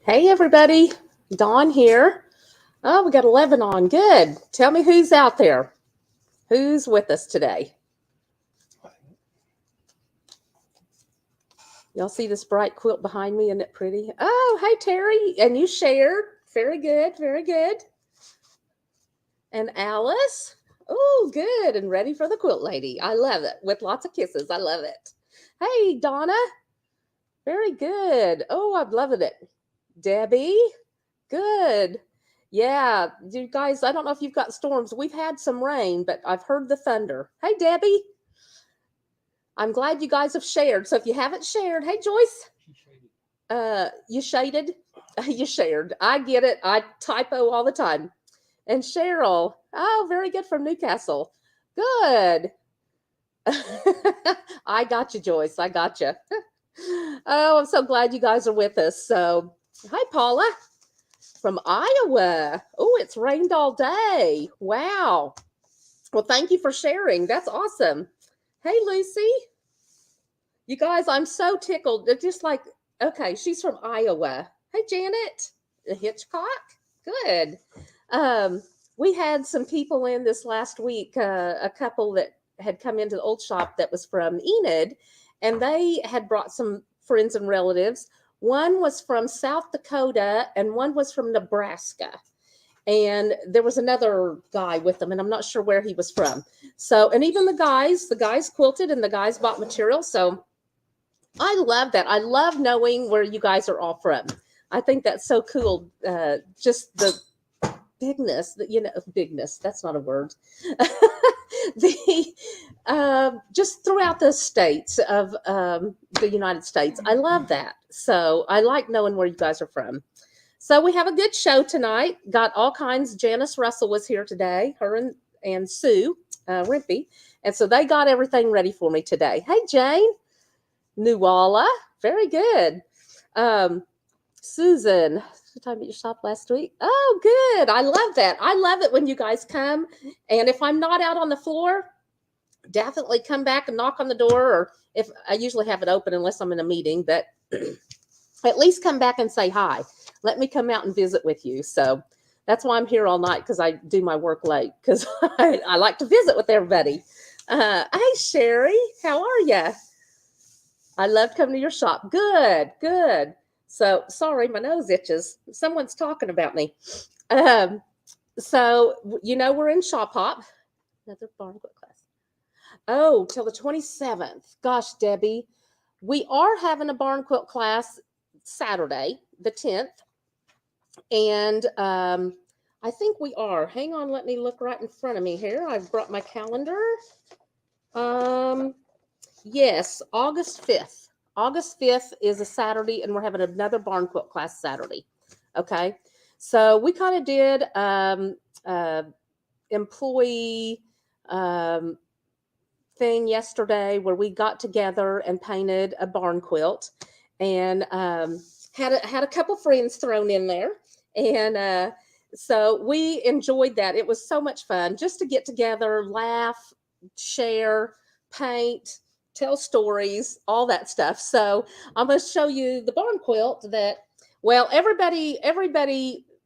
Hey everybody, Dawn here. Oh, we got 11 on. Good. Tell me who's out there. Who's with us today? Y'all see this bright quilt behind me? Isn't it pretty? Oh, hey Terry. And you shared. Very good. Very good. And Alice. Oh, good. And ready for the quilt lady. I love it. With lots of kisses. I love it. Hey, Donna. Very good. Oh, I'm loving it. Debbie. Good. Yeah, you guys, I don't know if you've got storms. We've had some rain, but I've heard the thunder. Hey, Debbie. I'm glad you guys have shared. So if you haven't shared, hey, Joyce. You shaded? You shared. I get it. I typo all the time. And Cheryl. Oh, very good from Newcastle. Good. I got you, Joyce. I got you. Oh, I'm so glad you guys are with us. So, hi, Paula. From Iowa. Oh, it's rained all day. Wow. Well, thank you for sharing. That's awesome. Hey, Lucy. You guys, I'm so tickled. They're just like, okay, she's from Iowa. Hey, Janet Hitchcock. Good. We had some people in this last week, a couple that had come into the old shop that was from Enid, and they had brought some friends and relatives. One was from South Dakota and one was from Nebraska. And there was another guy with them, and I'm not sure where he was from. So, and even the guys quilted and the guys bought material. So I love that. I love knowing where you guys are all from. I think that's so cool. Just the bigness, bigness, that's not a word. Just throughout the states of the United States. I love that. So I like knowing where you guys are from. So we have a good show tonight. Got all kinds. Janice Russell was here today, her and Sue Rimpey. And so they got everything ready for me today. Hey, Jane. Nuala. Very good. Susan. Time at your shop last week. Oh, good. I love that. I love it when you guys come. And if I'm not out on the floor, definitely come back and knock on the door. Or if I usually have it open unless I'm in a meeting, but at least come back and say hi. Let me come out and visit with you. So that's why I'm here all night, because I do my work late, because I like to visit with everybody. Hey, Sherry, how are you? I love coming to your shop. Good, good. So sorry, my nose itches. Someone's talking about me. So we're in shop hop. Another barn quilt class. Oh, till the 27th. Gosh, Debbie, we are having a barn quilt class Saturday, the 10th, and I think we are. Hang on, let me look right in front of me here. I've brought my calendar. Yes, August 5th. August 5th is a Saturday, and we're having another barn quilt class Saturday. Okay. So we kind of did employee thing yesterday where we got together and painted a barn quilt, and had a couple friends thrown in there. And so we enjoyed that. It was so much fun just to get together, laugh, share, paint, tell stories, all that stuff. So I'm going to show you the barn quilt that, well, everybody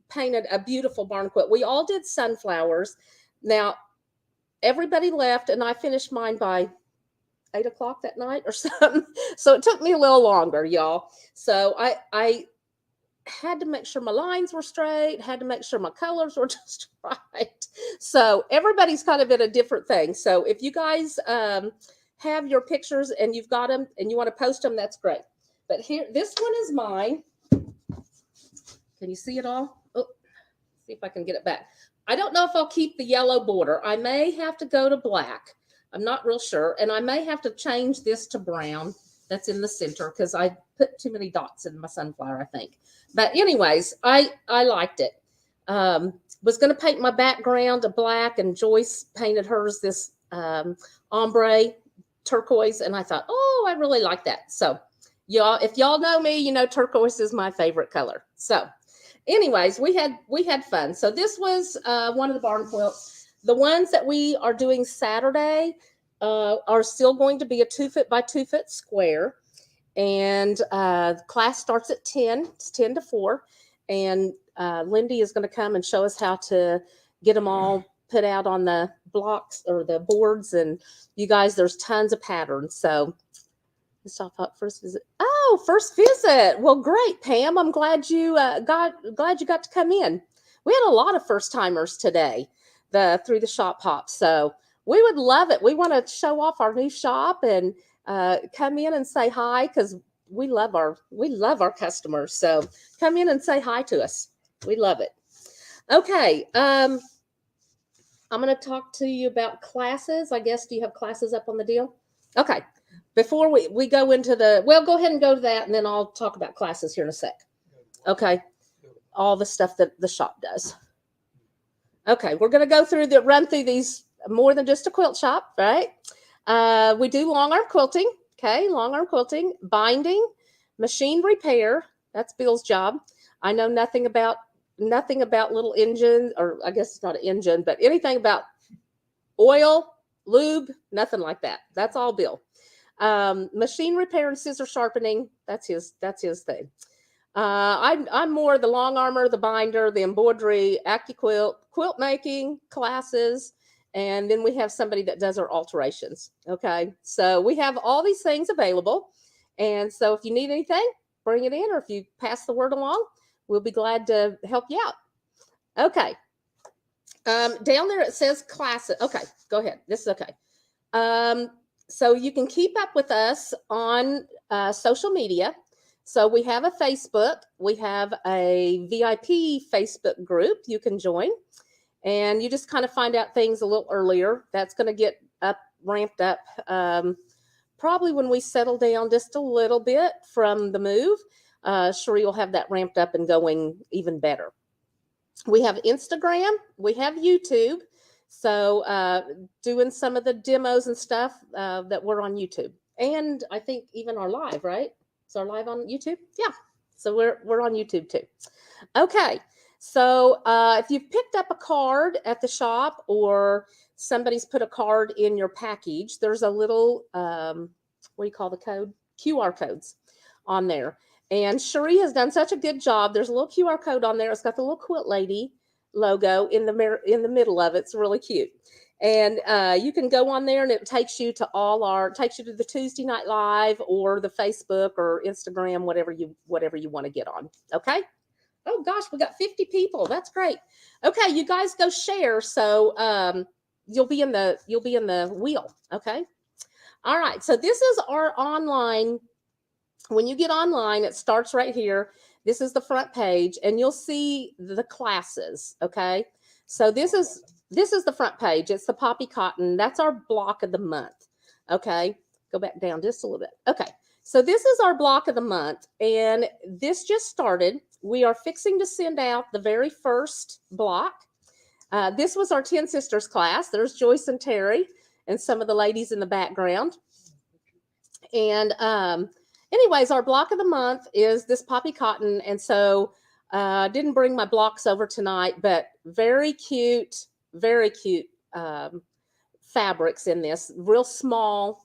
painted a beautiful barn quilt. We all did sunflowers. Now, everybody left, and I finished mine by 8 o'clock that night or something. So it took me a little longer, y'all. So I had to make sure my lines were straight, had to make sure my colors were just right. So everybody's kind of in a different thing. So if you guys have your pictures and you've got them and you want to post them, that's great. But here, this one is mine. Can you see it all? Oh, see if I can get it back. I don't know if I'll keep the yellow border. I may have to go to black. I'm not real sure. And I may have to change this to brown. That's in the center, because I put too many dots in my sunflower, I think. But anyways, I liked it. Was going to paint my background a black, and Joyce painted hers this ombre turquoise, and I thought, oh, I really like that. So y'all, if y'all know me, you know turquoise is my favorite color. So anyways, we had fun. So this was one of the barn quilts. The ones that we are doing Saturday are still going to be a 2 foot by 2 foot square. And class starts at 10. It's 10 to 4. And Lindy is going to come and show us how to get them all put out on the blocks or the boards. And you guys, there's tons of patterns. So let's talk about first visit. Oh, first visit. Well, great, Pam. I'm glad you got to come in. We had a lot of first timers today, through the shop hop. So we would love it. We want to show off our new shop and come in and say hi, because we love our customers. So come in and say hi to us. We love it. Okay. I'm going to talk to you about classes. I guess, do you have classes up on the deal? Okay. Before we go into go ahead and go to that, and then I'll talk about classes here in a sec. Okay. All the stuff that the shop does. Okay. We're going to go run through these more than just a quilt shop, right? We do long arm quilting. Okay. Long arm quilting, binding, machine repair. That's Bill's job. I know nothing about little engine, or I guess it's not an engine, but anything about oil, lube, nothing like that. That's all Bill. Machine repair and scissor sharpening. That's his thing. I'm more the long armor, the binder, the embroidery, AccuQuilt, quilt making classes. And then we have somebody that does our alterations. Okay. So we have all these things available. And so if you need anything, bring it in, or if you pass the word along, we'll be glad to help you out. Okay. Down there it says classes. Okay, go ahead. This is okay. So you can keep up with us on social media. So we have a Facebook. We have a VIP Facebook group you can join. And you just kind of find out things a little earlier. That's going to get ramped up probably when we settle down just a little bit from the move. Cherie will have that ramped up and going even better. We have Instagram. We have YouTube. So doing some of the demos and stuff that we're on YouTube. And I think even our live, right? Is our live on YouTube? Yeah. So we're on YouTube too. Okay. So if you've picked up a card at the shop, or somebody's put a card in your package, there's a little, what do you call the code? QR codes on there. And Cherie has done such a good job. There's a little QR code on there. It's got the little quilt lady logo in the middle of it. It's really cute. And you can go on there, and it takes you to the Tuesday Night Live or the Facebook or Instagram, whatever you want to get on. Okay. Oh gosh, we got 50 people. That's great. Okay, you guys go share. So you'll be in the wheel. Okay. All right. So this is our online. When you get online, it starts right here. This is the front page, and you'll see the classes. Okay. So this is the front page. It's the poppy cotton. That's our block of the month. Okay. Go back down just a little bit. Okay. So this is our block of the month, and this just started. We are fixing to send out the very first block. This was our 10 Sisters class. There's Joyce and Terry and some of the ladies in the background. And anyways, our block of the month is this poppy cotton. And so I didn't bring my blocks over tonight, but very cute fabrics in this. Real small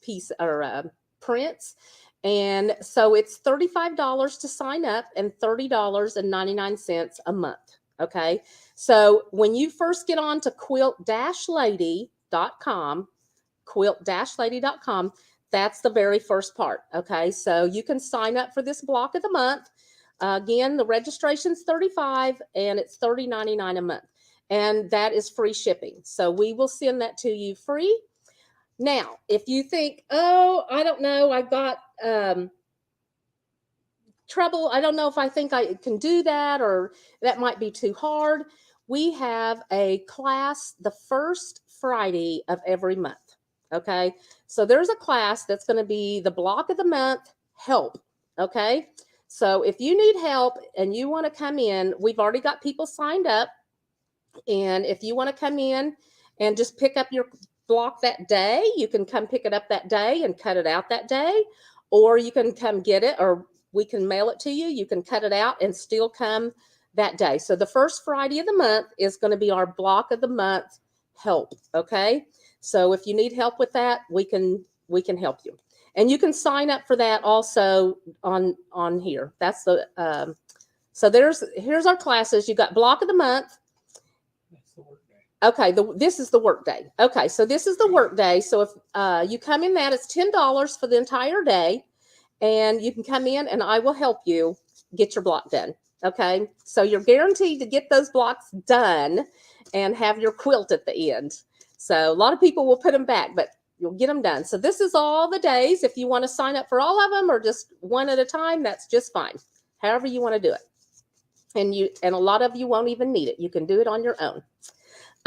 piece or prints. And so it's $35 to sign up and $30.99 a month. Okay. So when you first get on to quilt-lady.com, that's the very first part. Okay. So you can sign up for this block of the month. Again, the registration's $35 and it's $30.99 a month. And that is free shipping. So we will send that to you free. Now, if you think, oh, I don't know, I've got trouble. I don't know if I think I can do that, or that might be too hard. We have a class the first Friday of every month. Okay. So there's a class that's going to be the block of the month help. Okay. So if you need help and you want to come in, we've already got people signed up. And if you want to come in and just pick up your block that day, you can come pick it up that day and cut it out that day, or you can come get it, or we can mail it to you. You can cut it out and still come that day. So the first Friday of the month is going to be our block of the month help. Okay. So if you need help with that, we can help you. And you can sign up for that also on here. That's the so here's our classes. You got block of the month. That's the work day. Okay, this is the work day. Okay, so this is the work day. So if you come in that, it's $10 for the entire day, and you can come in and I will help you get your block done. Okay, so you're guaranteed to get those blocks done and have your quilt at the end. So a lot of people will put them back, but you'll get them done. So this is all the days. If you want to sign up for all of them or just one at a time, that's just fine. However you want to do it. And a lot of you won't even need it. You can do it on your own.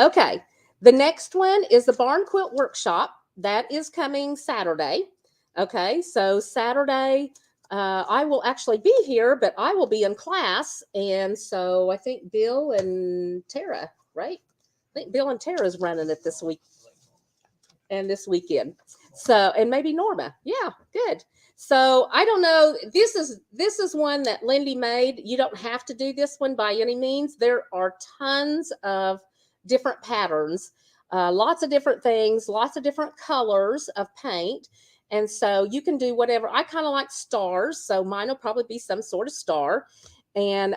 Okay, the next one is the Barn Quilt Workshop. That is coming Saturday. Okay, so Saturday, I will actually be here, but I will be in class. And so I think Bill and Tara, right? I think Bill and Tara's running it this week and this weekend. So, and maybe Norma. Yeah, good. So I don't know. This is one that Lindy made. You don't have to do this one by any means. There are tons of different patterns, lots of different things, lots of different colors of paint. And so you can do whatever. I kind of like stars, so mine will probably be some sort of star. And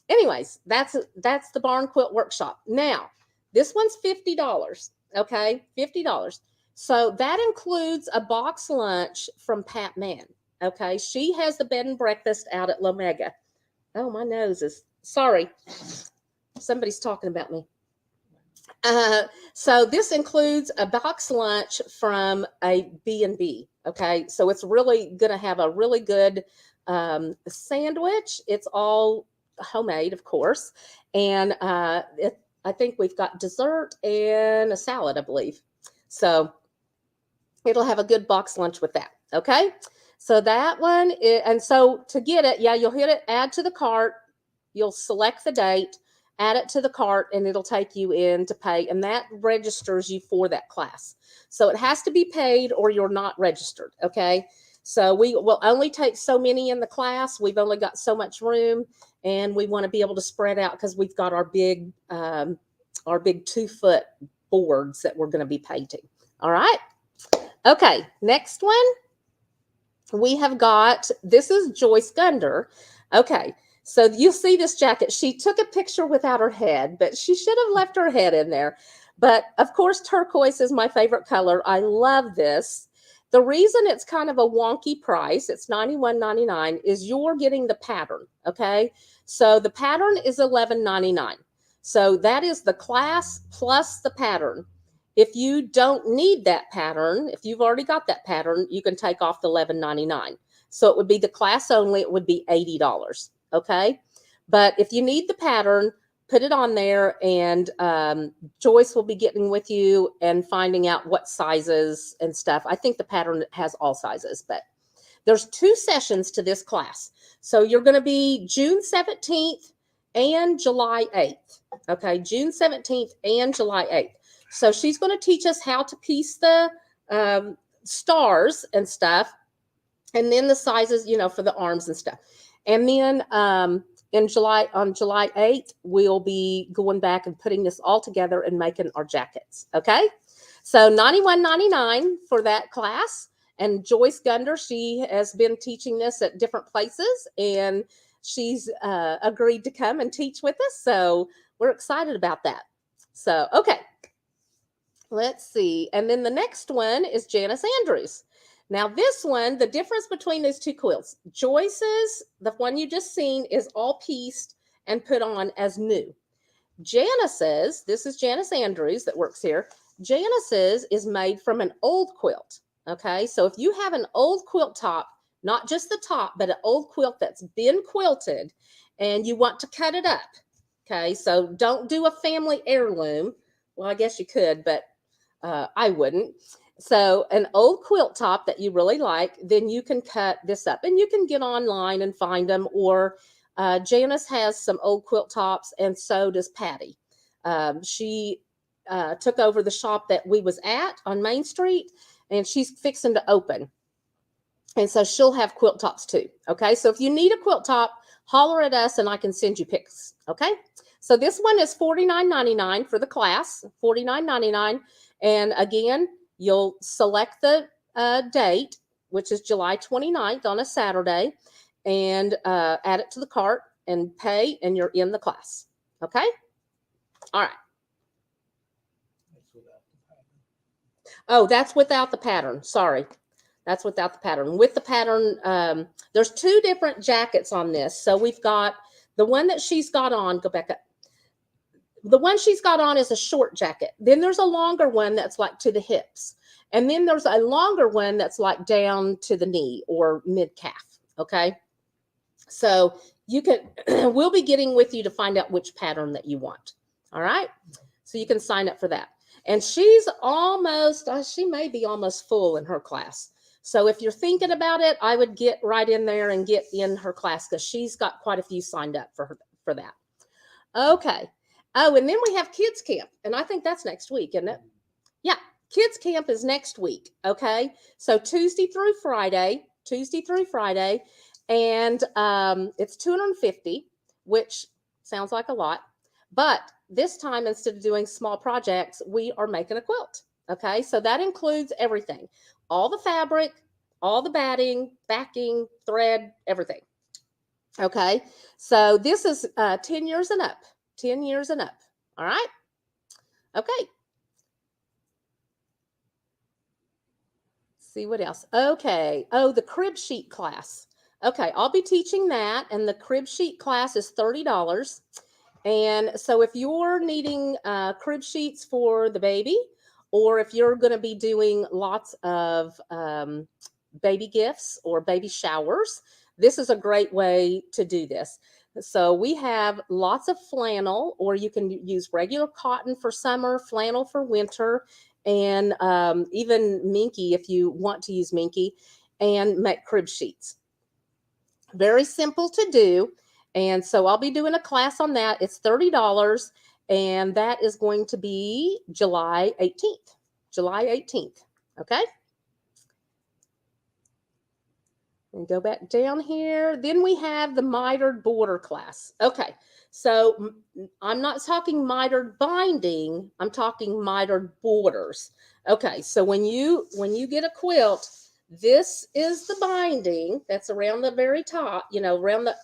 anyways, that's the Barn Quilt Workshop. Now, this one's $50. Okay, $50. So that includes a box lunch from Pat Mann. Okay, she has the bed and breakfast out at Lomega. Oh, my nose is sorry. Somebody's talking about me. So this includes a box lunch from a B&B. Okay, so it's really going to have a really good sandwich. It's all homemade, of course, and I think we've got dessert and a salad, I believe. So it'll have a good box lunch with that. Okay, so that one and so to get it, yeah, you'll hit it, add to the cart. You'll select the date, add it to the cart, and it'll take you in to pay, and that registers you for that class. So it has to be paid or you're not registered, okay? So we will only take so many in the class. We've only got so much room, and we want to be able to spread out because we've got our big 2-foot boards that we're going to be painting. All right? Okay, next one. We have got, this is Joyce Gunder. Okay. So you see this jacket. She took a picture without her head, but she should have left her head in there. But of course, turquoise is my favorite color. I love this. The reason it's kind of a wonky price, it's $91.99, is you're getting the pattern, okay? So the pattern is $11.99. So that is the class plus the pattern. If you don't need that pattern, if you've already got that pattern, you can take off the $11.99. So it would be the class only, it would be $80. Okay, but if you need the pattern, put it on there, and Joyce will be getting with you and finding out what sizes and stuff. I think the pattern has all sizes, but there's 2 sessions to this class. So you're going to be June 17th and July 8th. Okay, June 17th and July 8th. So she's going to teach us how to piece the stars and stuff, and then the sizes, for the arms and stuff. And then on July 8th, we'll be going back and putting this all together and making our jackets. Okay, so $91.99 for that class. And Joyce Gunder, she has been teaching this at different places, and she's agreed to come and teach with us. So we're excited about that. So, okay, let's see. And then the next one is Janice Andrews. Now this one, the difference between those 2 quilts, Joyce's, the one you just seen, is all pieced and put on as new. Janice's, this is Janice Andrews that works here. Janice's is made from an old quilt. Okay, so if you have an old quilt top, not just the top, but an old quilt that's been quilted, and you want to cut it up. Okay, so don't do a family heirloom. Well, I guess you could, but I wouldn't. So an old quilt top that you really like, then you can cut this up, and you can get online and find them, or Janice has some old quilt tops, and so does Patty. She took over the shop that we was at on Main Street, and she's fixing to open. And so she'll have quilt tops too. Okay, so if you need a quilt top, holler at us and I can send you pics. Okay, so this one is $49.99 for the class, $49.99. And again, you'll select the date, which is July 29th on a Saturday, and add it to the cart and pay, and you're in the class. Okay? All right. That's without the pattern. Oh, that's without the pattern. Sorry. That's without the pattern. With the pattern, there's two different jackets on this. So we've got the one that she's got on. Go back up. The one she's got on is a short jacket. Then there's a longer one that's like to the hips. And then there's a longer one that's like down to the knee or mid calf. Okay. So you can, we'll be getting with you to find out which pattern that you want. All right. So you can sign up for that. And she's almost, she may be almost full in her class. So if you're thinking about it, I would get right in there and get in her class because she's got quite a few signed up for that. Okay. Oh, and then we have kids camp. And I think that's next week, isn't it? Yeah. Kids camp is next week. Okay. So Tuesday through Friday. And it's $250, which sounds like a lot. But this time, instead of doing small projects, we are making a quilt. Okay. So that includes everything, all the fabric, all the batting, backing, thread, everything. Okay. So this is 10 years and up. 10 years and up. All right. Okay. See what else. Okay. Oh, the crib sheet class. Okay. I'll be teaching that. And the crib sheet class is $30. And so if you're needing crib sheets for the baby, or if you're going to be doing lots of baby gifts or baby showers, this is a great way to do this. So we have lots of flannel, or you can use regular cotton for summer, flannel for winter, and even minky if you want to use minky, and make crib sheets. Very simple to do. And so I'll be doing a class on that. It's $30, and that is going to be July 18th. July 18th. Okay. And go back down here. Then we have the mitered border class. Okay. So I'm not talking mitered binding. I'm talking mitered borders. Okay. So when you get a quilt, this is the binding that's around the very top, around the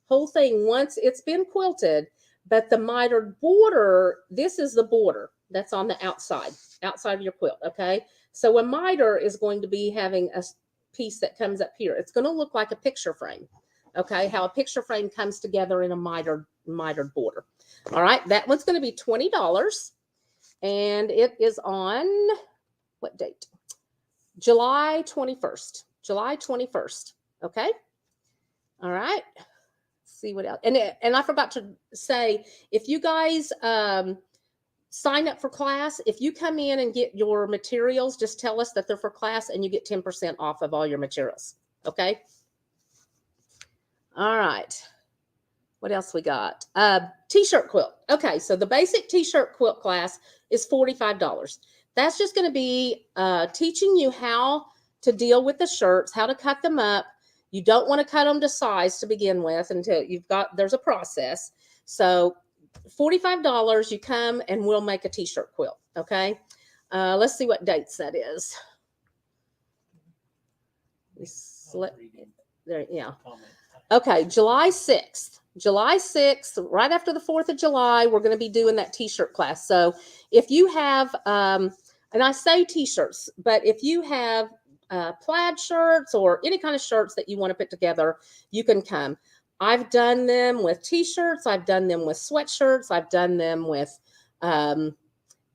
whole thing once it's been quilted. But the mitered border, this is the border that's on the outside of your quilt. Okay. So a miter is going to be having a piece that comes up here. It's going to look like a picture frame. Okay, how a picture frame comes together in a mitered border. All right, that one's going to be $20, and it is on what date? July 21st. July 21st. Okay. All right. Let's see what else. And I forgot to say, if you guys sign up for class, if you come in and get your materials, just tell us that they're for class and you get 10% off of all your materials. Okay. All right. What else we got? T-shirt quilt. Okay. So the basic t-shirt quilt class is $45. That's just going to be teaching you how to deal with the shirts, how to cut them up. You don't want to cut them to size to begin with until there's a process. So $45, you come and we'll make a t-shirt quilt. Okay. Let's see what dates that is. There, yeah. Okay. July 6th. July 6th, right after the 4th of July, we're going to be doing that t-shirt class. So if you have, and I say t-shirts, but if you have plaid shirts or any kind of shirts that you want to put together, you can come. I've done them with t-shirts. I've done them with sweatshirts. I've done them with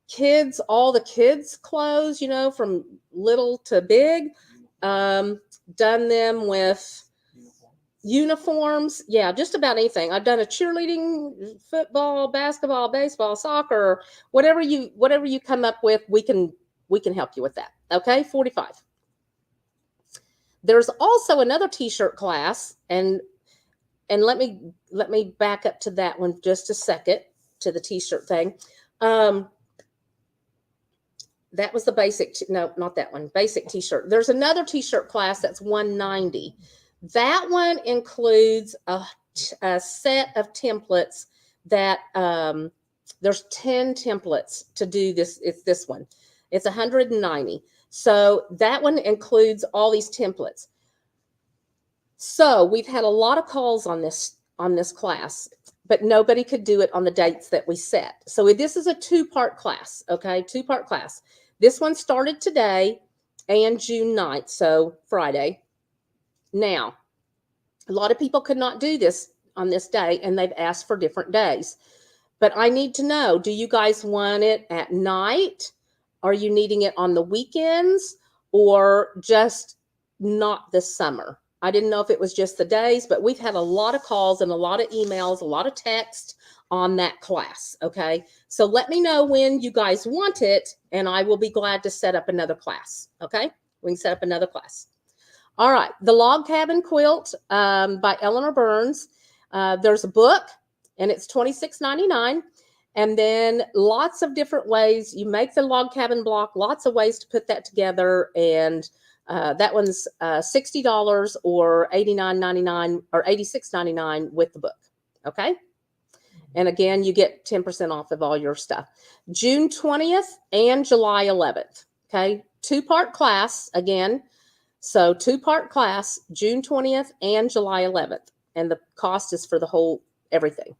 kids, all the kids' clothes, from little to big. Done them with uniforms. Yeah, just about anything. I've done a cheerleading, football, basketball, baseball, soccer, whatever you come up with, we can help you with that. Okay, $45. There's also another t-shirt class, and let me back up to that one just a second, to the t-shirt thing. That was the basic. No, not that one. Basic t-shirt. There's another t-shirt class that's $190. That one includes a set of templates that there's 10 templates to do this. It's this one. It's $190. So that one includes all these templates. So we've had a lot of calls on this class, but nobody could do it on the dates that we set. So this is a two-part class, okay? Two-part class. This one started today and June 9th, so Friday. Now, a lot of people could not do this on this day, and they've asked for different days. But I need to know, do you guys want it at night? Are you needing it on the weekends, or just not this summer? I didn't know if it was just the days, but we've had a lot of calls and a lot of emails, a lot of text on that class, okay? So let me know when you guys want it, and I will be glad to set up another class, okay? We can set up another class. All right, The Log Cabin Quilt by Eleanor Burns. There's a book, and it's $26.99. And then lots of different ways. You make the log cabin block, lots of ways to put that together, and that one's $60 or $89.99 or $86.99 with the book, okay? And again, you get 10% off of all your stuff. June 20th and July 11th, okay? Two-part class, again. So two-part class, June 20th and July 11th. And the cost is for the whole everything.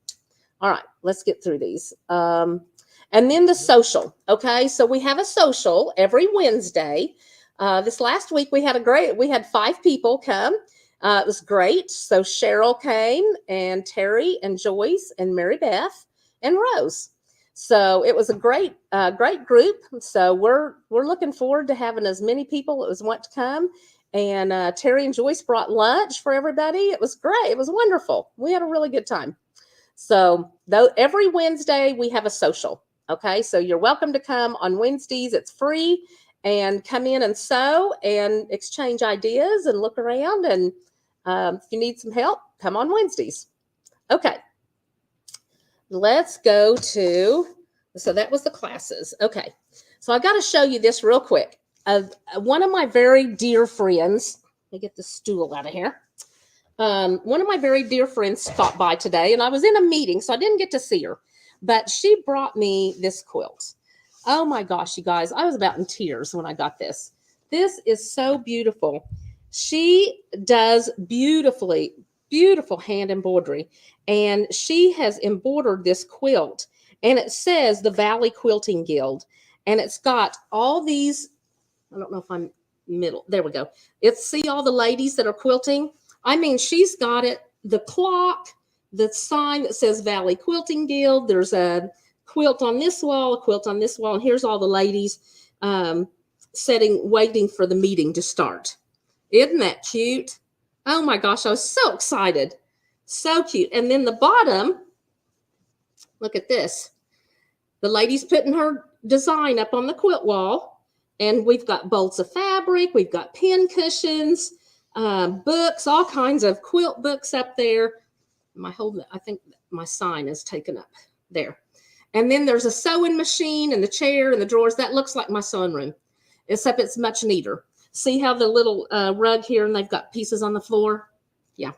All right, let's get through these. And then the social, okay? So we have a social every Wednesday. This last week we had 5 people come. It was great. So Cheryl came, and Terry and Joyce and Mary Beth and Rose. So it was a great group. So we're looking forward to having as many people as want to come. And Terry and Joyce brought lunch for everybody. It was great. It was wonderful. We had a really good time. So every Wednesday we have a social. Okay, so you're welcome to come on Wednesdays. It's free, and come in and sew and exchange ideas and look around. And if you need some help, come on Wednesdays. Okay, let's go to, so that was the classes. Okay, so I got to show you this real quick. One of my very dear friends, let me get the stool out of here. One of my very dear friends stopped by today, and I was in a meeting, so I didn't get to see her, but she brought me this quilt. Oh my gosh, you guys, I was about in tears when I got this. This is so beautiful. She does beautiful hand embroidery, and she has embroidered this quilt, and it says the Valley Quilting Guild, and it's got all these, I don't know if I'm middle, there we go. See all the ladies that are quilting? I mean, she's got it, the clock, the sign that says Valley Quilting Guild. There's a quilt on this wall, a quilt on this wall, and here's all the ladies waiting for the meeting to start. Isn't that cute? Oh my gosh, I was so excited. So cute. And then the bottom, look at this. The lady's putting her design up on the quilt wall, and we've got bolts of fabric, we've got pin cushions, books, all kinds of quilt books up there. I think my sign is taken up there. And then there's a sewing machine and the chair and the drawers. That looks like my sewing room, except it's much neater. See how the little rug here, and they've got pieces on the floor? Yeah.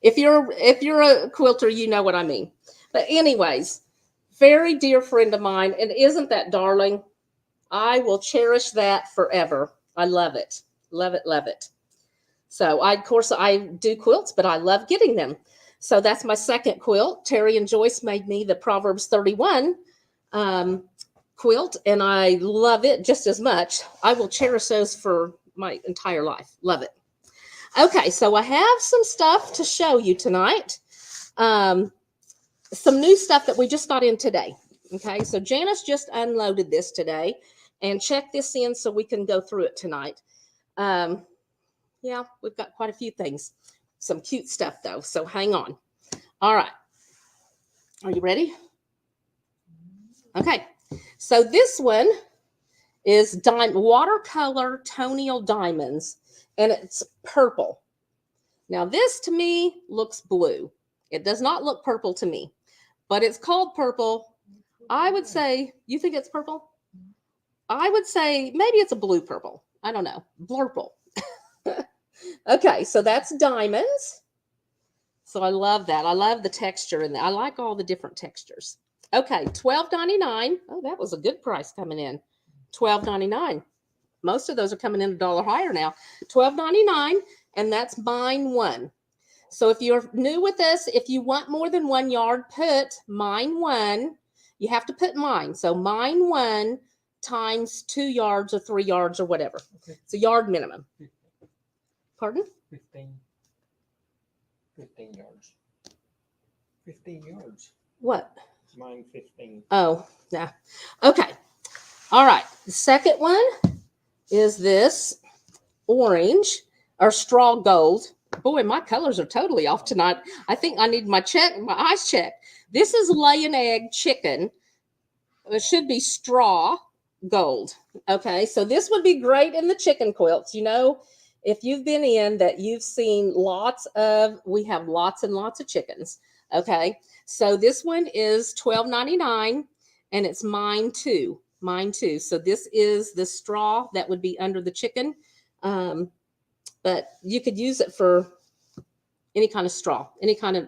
If you're a quilter, you know what I mean. But anyways, very dear friend of mine, and isn't that darling? I will cherish that forever. I love it. Love it, love it. So of course I do quilts, but I love getting them. So that's my second quilt. Terry and Joyce made me the Proverbs 31 quilt, and I love it just as much. I will cherish those for my entire life. Love it. Okay, so I have some stuff to show you tonight. Some new stuff that we just got in today. Okay, so Janice just unloaded this today and checked this in so we can go through it tonight. Yeah, we've got quite a few things. Some cute stuff, though, so hang on. All right. Are you ready? Okay. So this one is watercolor toenail diamonds, and it's purple. Now, this, to me, looks blue. It does not look purple to me, but it's called purple. I would say, you think it's purple? I would say maybe it's a blue purple. I don't know. Blurple. Okay, so that's diamonds. So I love that. I love the texture in that. I like all the different textures. Okay, $12.99. Oh, that was a good price coming in. $12.99. Most of those are coming in $1 higher now. $12.99, and that's mine 1. So if you're new with this, if you want more than 1 yard, put mine 1. You have to put mine. So mine 1 times 2 yards or 3 yards or whatever. Okay. It's a yard minimum. 15. Pardon? 15 yards. 15 yards. What? Mine 15. Oh, yeah. Okay. All right. The second one is this orange or straw gold. Boy, my colors are totally off tonight. I think I need my eyes checked. This is lay an egg chicken. It should be straw gold. Okay, so this would be great in the chicken quilts. You know, if you've been in that, you've seen we have lots and lots of chickens. Okay, so this one is $12.99, and it's mine 2. Mine 2. So this is the straw that would be under the chicken. But you could use it for any kind of straw, any kind of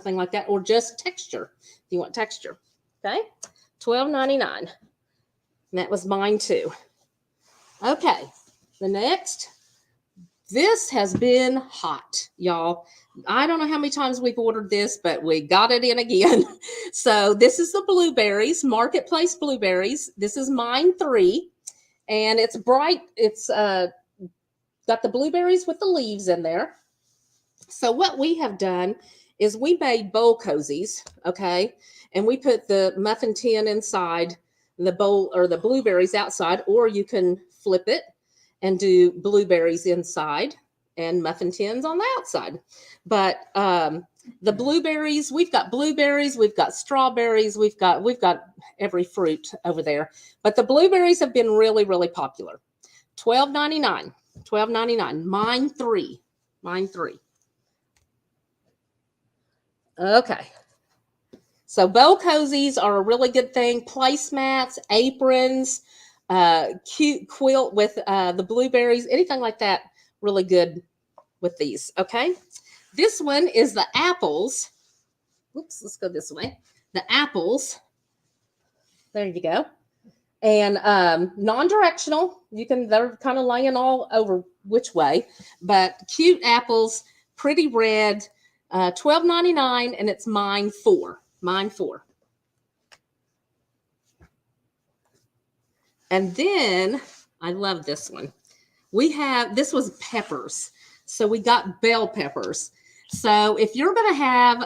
thing like that, or just texture if you want texture. Okay, $12.99. And that was mine 2. Okay, the next. This has been hot, y'all. I don't know how many times we've ordered this, but we got it in again. So this is the blueberries, Marketplace blueberries. This is mine 3, and it's bright. It's got the blueberries with the leaves in there. So what we have done is we made bowl cozies, okay? And we put the muffin tin inside, the bowl, or the blueberries outside, or you can flip it and do blueberries inside and muffin tins on the outside. But the blueberries, we've got strawberries, we've got every fruit over there. But the blueberries have been really, really popular. $12.99. $12.99. Mine 3. Mine 3. Okay. So bowl cozies are a really good thing. Placemats, aprons, cute quilt with the blueberries, anything like that, really good with these. Okay. This one is the apples. Oops, let's go this way. The apples. There you go. And non-directional. They're kind of laying all over which way, but cute apples, pretty red, $12.99, and it's mine 4. Mine 4. And then I love this one. This was peppers. So we got bell peppers. So if you're going to have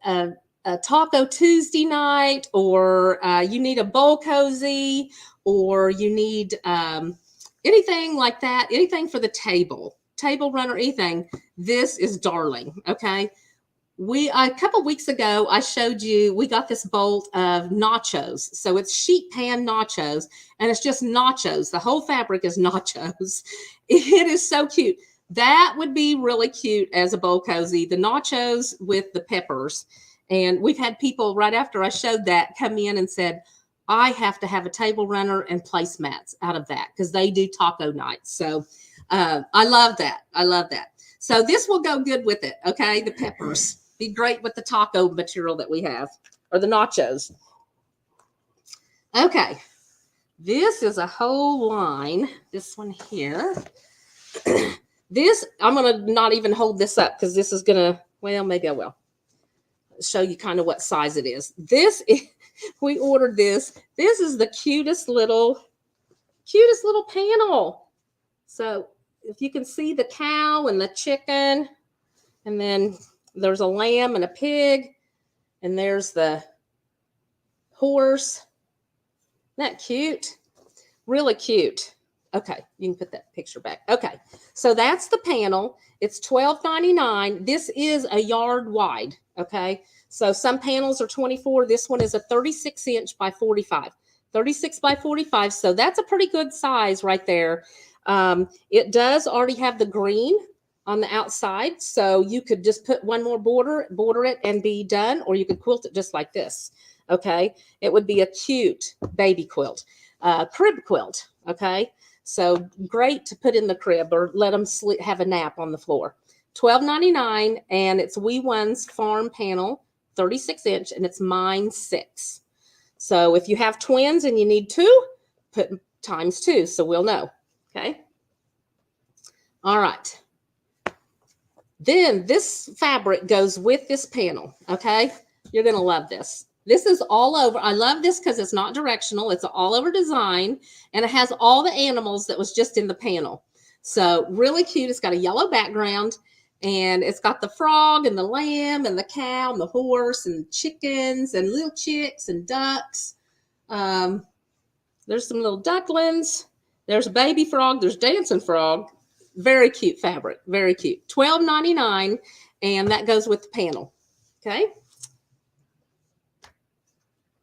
a Taco Tuesday night, or you need a bowl cozy, or you need anything like that, anything for the table runner, anything, this is darling. Okay. A couple weeks ago, I showed you, we got this bolt of nachos. So it's sheet pan nachos, and it's just nachos. The whole fabric is nachos. It is so cute. That would be really cute as a bowl cozy, the nachos with the peppers. And we've had people right after I showed that come in and said, I have to have a table runner and placemats out of that because they do taco nights. So I love that. I love that. So this will go good with it. Okay. The peppers be great with the taco material that we have, or the nachos. Okay. This is a whole line. This one here. This, I'm going to not even hold this up because this is going to, well, maybe I will show you kind of what size it is. We ordered this. This is the cutest little panel. So if you can see the cow and the chicken, and then there's a lamb and a pig, and there's the horse. Isn't that cute? Really cute. Okay, you can put that picture back. Okay, so that's the panel. It's $12.99. This is a yard wide. Okay, so some panels are 24. This one is a 36-inch by 45. 36 by 45. So that's a pretty good size right there. It does already have the green on the outside, so you could just put one more border it, and be done, or you could quilt it just like this. Okay, it would be a cute baby quilt, crib quilt. Okay. So great to put in the crib or let them have a nap on the floor. $12.99, and it's We One's farm panel, 36-inch, and it's mine 6. So if you have twins and you need 2, put times 2, so we'll know. Okay. All right. Then this fabric goes with this panel. Okay. You're going to love this. This is all over. I love this because it's not directional. It's all over design, and it has all the animals that was just in the panel. So really cute. It's got a yellow background, and it's got the frog and the lamb and the cow and the horse and chickens and little chicks and ducks. There's some little ducklings. There's a baby frog. There's dancing frog. Very cute fabric. Very cute. $12.99, and that goes with the panel. Okay.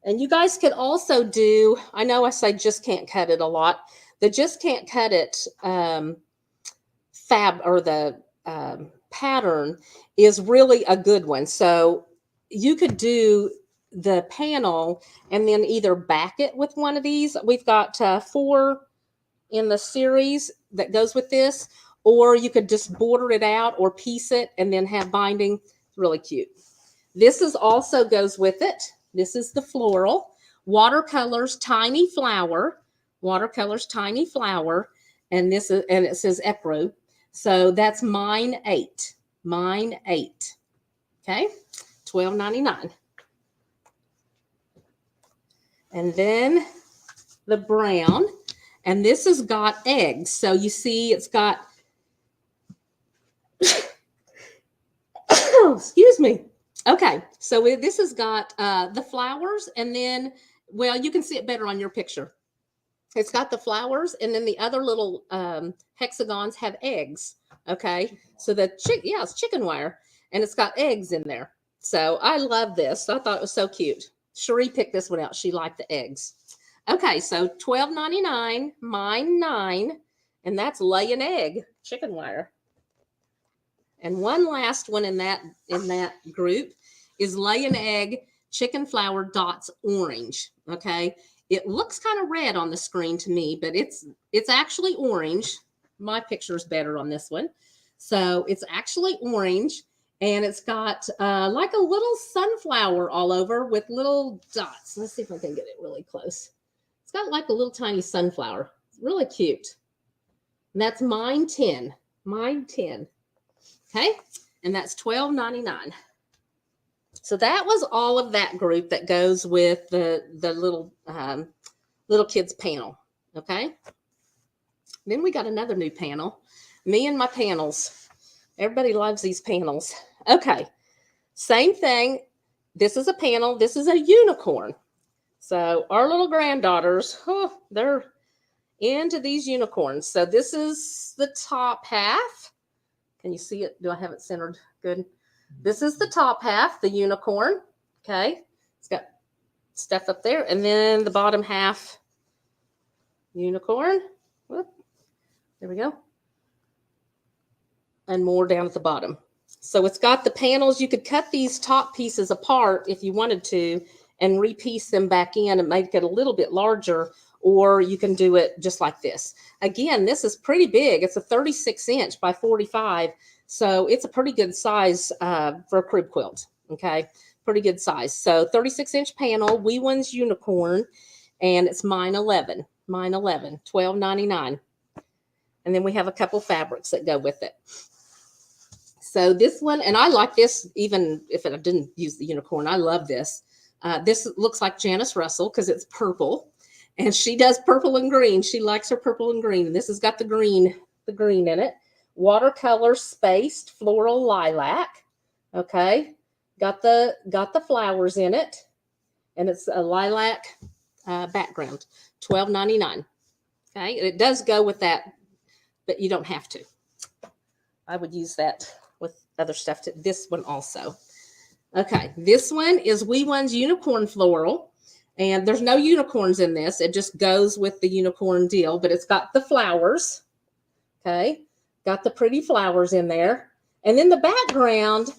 And you guys could also do, I know I say just can't cut it a lot. The just can't cut it pattern is really a good one. So you could do the panel and then either back it with one of these. We've got 4 in the series that goes with this, or you could just border it out or piece it and then have binding. It's really cute. This is also goes with it. This is the floral. Watercolors, tiny flower. Watercolors, tiny flower. And this is, and it says Ecru. So that's mine 8. Mine 8. Okay. $12.99. And then the brown. And this has got eggs. So you see it's got, excuse me. Okay, so this has got the flowers, and then, well, you can see it better on your picture. It's got the flowers, and then the other little hexagons have eggs. Okay, so it's chicken wire, and it's got eggs in there. So I love this. I thought it was so cute. Cherie picked this one out. She liked the eggs. Okay, so $12.99, mine 9, and that's lay an egg chicken wire. And one last one in that group is lay an egg chicken flower dots orange. Okay, it looks kind of red on the screen to me, but it's actually orange. My picture is better on this one. So it's actually orange, and it's got like a little sunflower all over with little dots. Let's see if I can get it really close. It's got like a little tiny sunflower. It's really cute. And that's mine 10. Mine 10. Okay, and that's $12.99. So that was all of that group that goes with the little kids panel. Okay, then we got another new panel. Me and my panels. Everybody loves these panels. Okay, same thing. This is a panel. This is a unicorn. So our little granddaughters, they're into these unicorns. So this is the top half. Can you see it? Do I have it centered? Good. This is the top half, the unicorn. Okay. It's got stuff up there. And then the bottom half, unicorn. Whoop. There we go. And more down at the bottom. So it's got the panels. You could cut these top pieces apart if you wanted to and repiece them back in and make it a little bit larger, or you can do it just like this. Again, this is pretty big. It's a 36-inch by 45. So it's a pretty good size for a crib quilt. Okay, pretty good size. So 36-inch panel, Wee One's unicorn, and it's mine 11. Mine 11, $12.99. And then we have a couple fabrics that go with it. So this one, and I like this even if I didn't use the unicorn. I love this. This looks like Janice Russell because it's purple. And she does purple and green. She likes her purple and green. And this has got the green in it. Watercolor spaced floral lilac. Okay. Got the flowers in it. And it's a lilac background. $12.99. Okay. And it does go with that, but you don't have to. I would use that with other stuff too. This one also. Okay. This one is Wee One's unicorn floral. And there's no unicorns in this. It just goes with the unicorn deal, but it's got the flowers. Okay. Got the pretty flowers in there. And then the background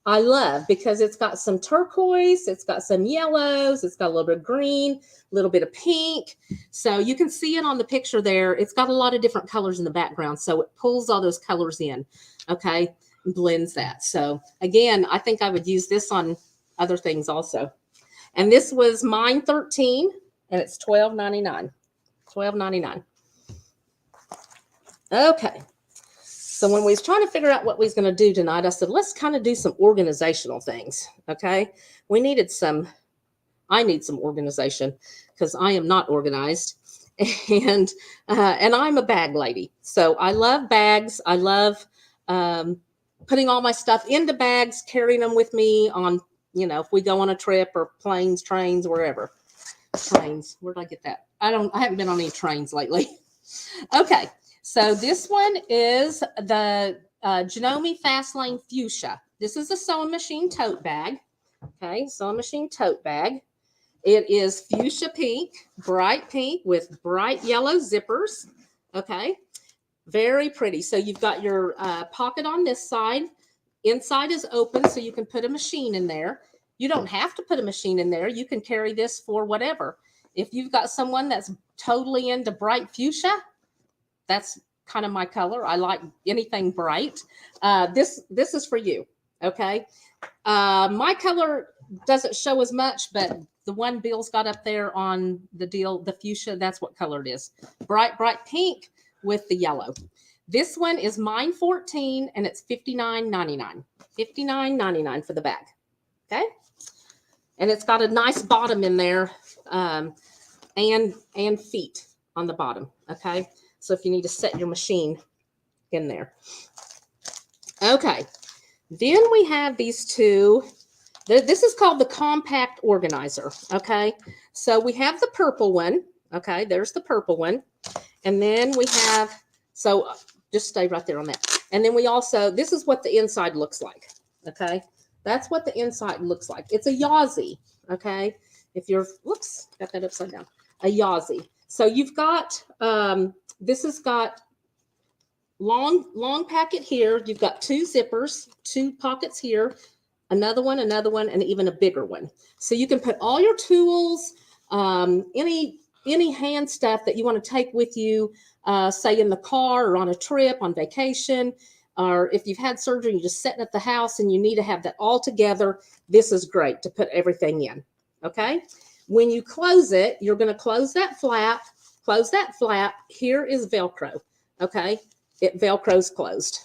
I love because it's got some turquoise. It's got some yellows. It's got a little bit of green, a little bit of pink. So you can see it on the picture there. It's got a lot of different colors in the background. So it pulls all those colors in. Okay. And blends that. So again, I think I would use this on other things also. And this was mine 13, and it's $12.99. $12.99. Okay. So when we was trying to figure out what we was going to do tonight, I said, let's kind of do some organizational things. Okay. I need some organization because I am not organized. And I'm a bag lady. So I love bags. I love putting all my stuff into bags, carrying them with me on, if we go on a trip or planes, trains, wherever. Trains. Where did I get that? I haven't been on any trains lately. Okay. So this one is the Janome Fastlane Fuchsia. This is a sewing machine tote bag. Okay. Sewing machine tote bag. It is fuchsia pink, bright pink with bright yellow zippers. Okay. Very pretty. So you've got your pocket on this side. Inside is open, so you can put a machine in there. You don't have to put a machine in there. You can carry this for whatever. If you've got someone that's totally into bright fuchsia, that's kind of my color. I like anything bright. This is for you. Okay. My color doesn't show as much, but the one Bill's got up there on the deal, the fuchsia, that's what color it is. Bright pink with the yellow. This one is mine 14 and it's $59.99. $59.99 for the bag. Okay. And it's got a nice bottom in there, and feet on the bottom. Okay. So if you need to set your machine in there. Okay. Then we have these two. This is called the compact organizer. Okay. So we have the purple one. Okay. There's the purple one. And then we have, so just stay right there on that. And then we also, this is what the inside looks like. Okay. That's what the inside looks like. It's a Yazzie. Okay. If you're, whoops, got that upside down. A Yazzie. So you've got, this has got long packet here. You've got two zippers, two pockets here, another one, and even a bigger one. So you can put all your tools, any hand stuff that you want to take with you, say in the car or on a trip, on vacation, or if you've had surgery, you're just sitting at the house and you need to have that all together. This is great to put everything in. Okay. When you close it, you're going to close that flap. Here is Velcro. Okay. It Velcro's closed.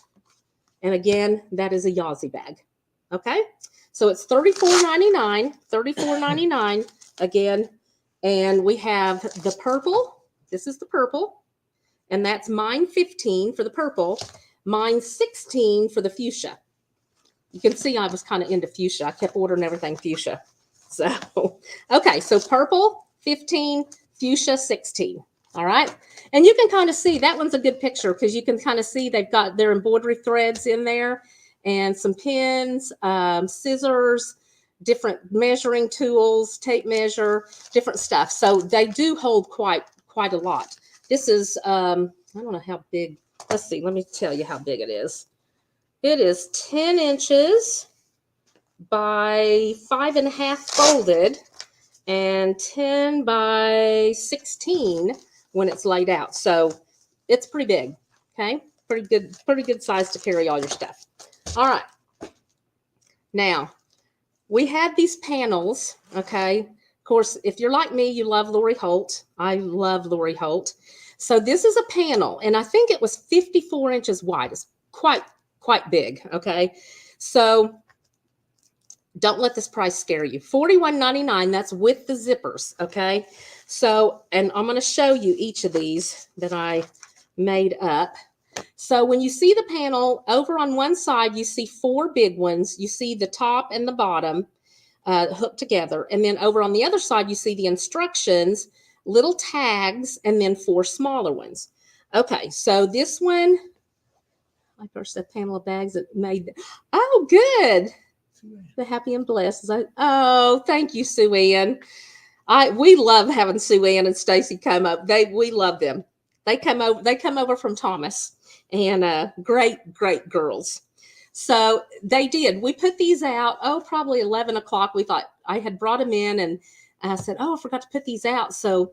And again, that is a Yazzie bag. Okay. So it's $34.99, $34.99 again. And we have the purple. This is the purple. And that's mine 15 for the purple. Mine 16 for the fuchsia. You can see I was kind of into fuchsia. I kept ordering everything fuchsia. So, okay. So purple 15, fuchsia 16. All right. And you can kind of see that one's a good picture because you can kind of see they've got their embroidery threads in there and some pins, scissors, different measuring tools, tape measure, different stuff. So they do hold quite a lot. This is, I don't know how big. Let's see. Let me tell you how big it is. It is 10 inches by 5.5 folded and 10 by 16 when it's laid out. So it's pretty big. Okay. Pretty good size to carry all your stuff. All right. Now we have these panels. Okay. Of course, if you're like me, you love Lori Holt. I love Lori Holt. So this is a panel and I think it was 54 inches wide. It's quite big. Okay. So don't let this price scare you. $41.99. That's with the zippers. Okay. So, and I'm going to show you each of these that I made up. So when you see the panel over on one side, you see 4 big ones. You see the top and the bottom hooked together. And then over on the other side, you see the instructions, little tags, and then 4 smaller ones. Okay. So this one, I first said panel of bags that made, oh, good. The happy and blessed. Oh, thank you, Sue Ann. We love having Sue Ann and Stacy come up. We love them. They come over from Thomas, and great girls. So they did. We put these out. Oh, probably 11 o'clock. We thought I had brought them in, and I said, oh, I forgot to put these out. So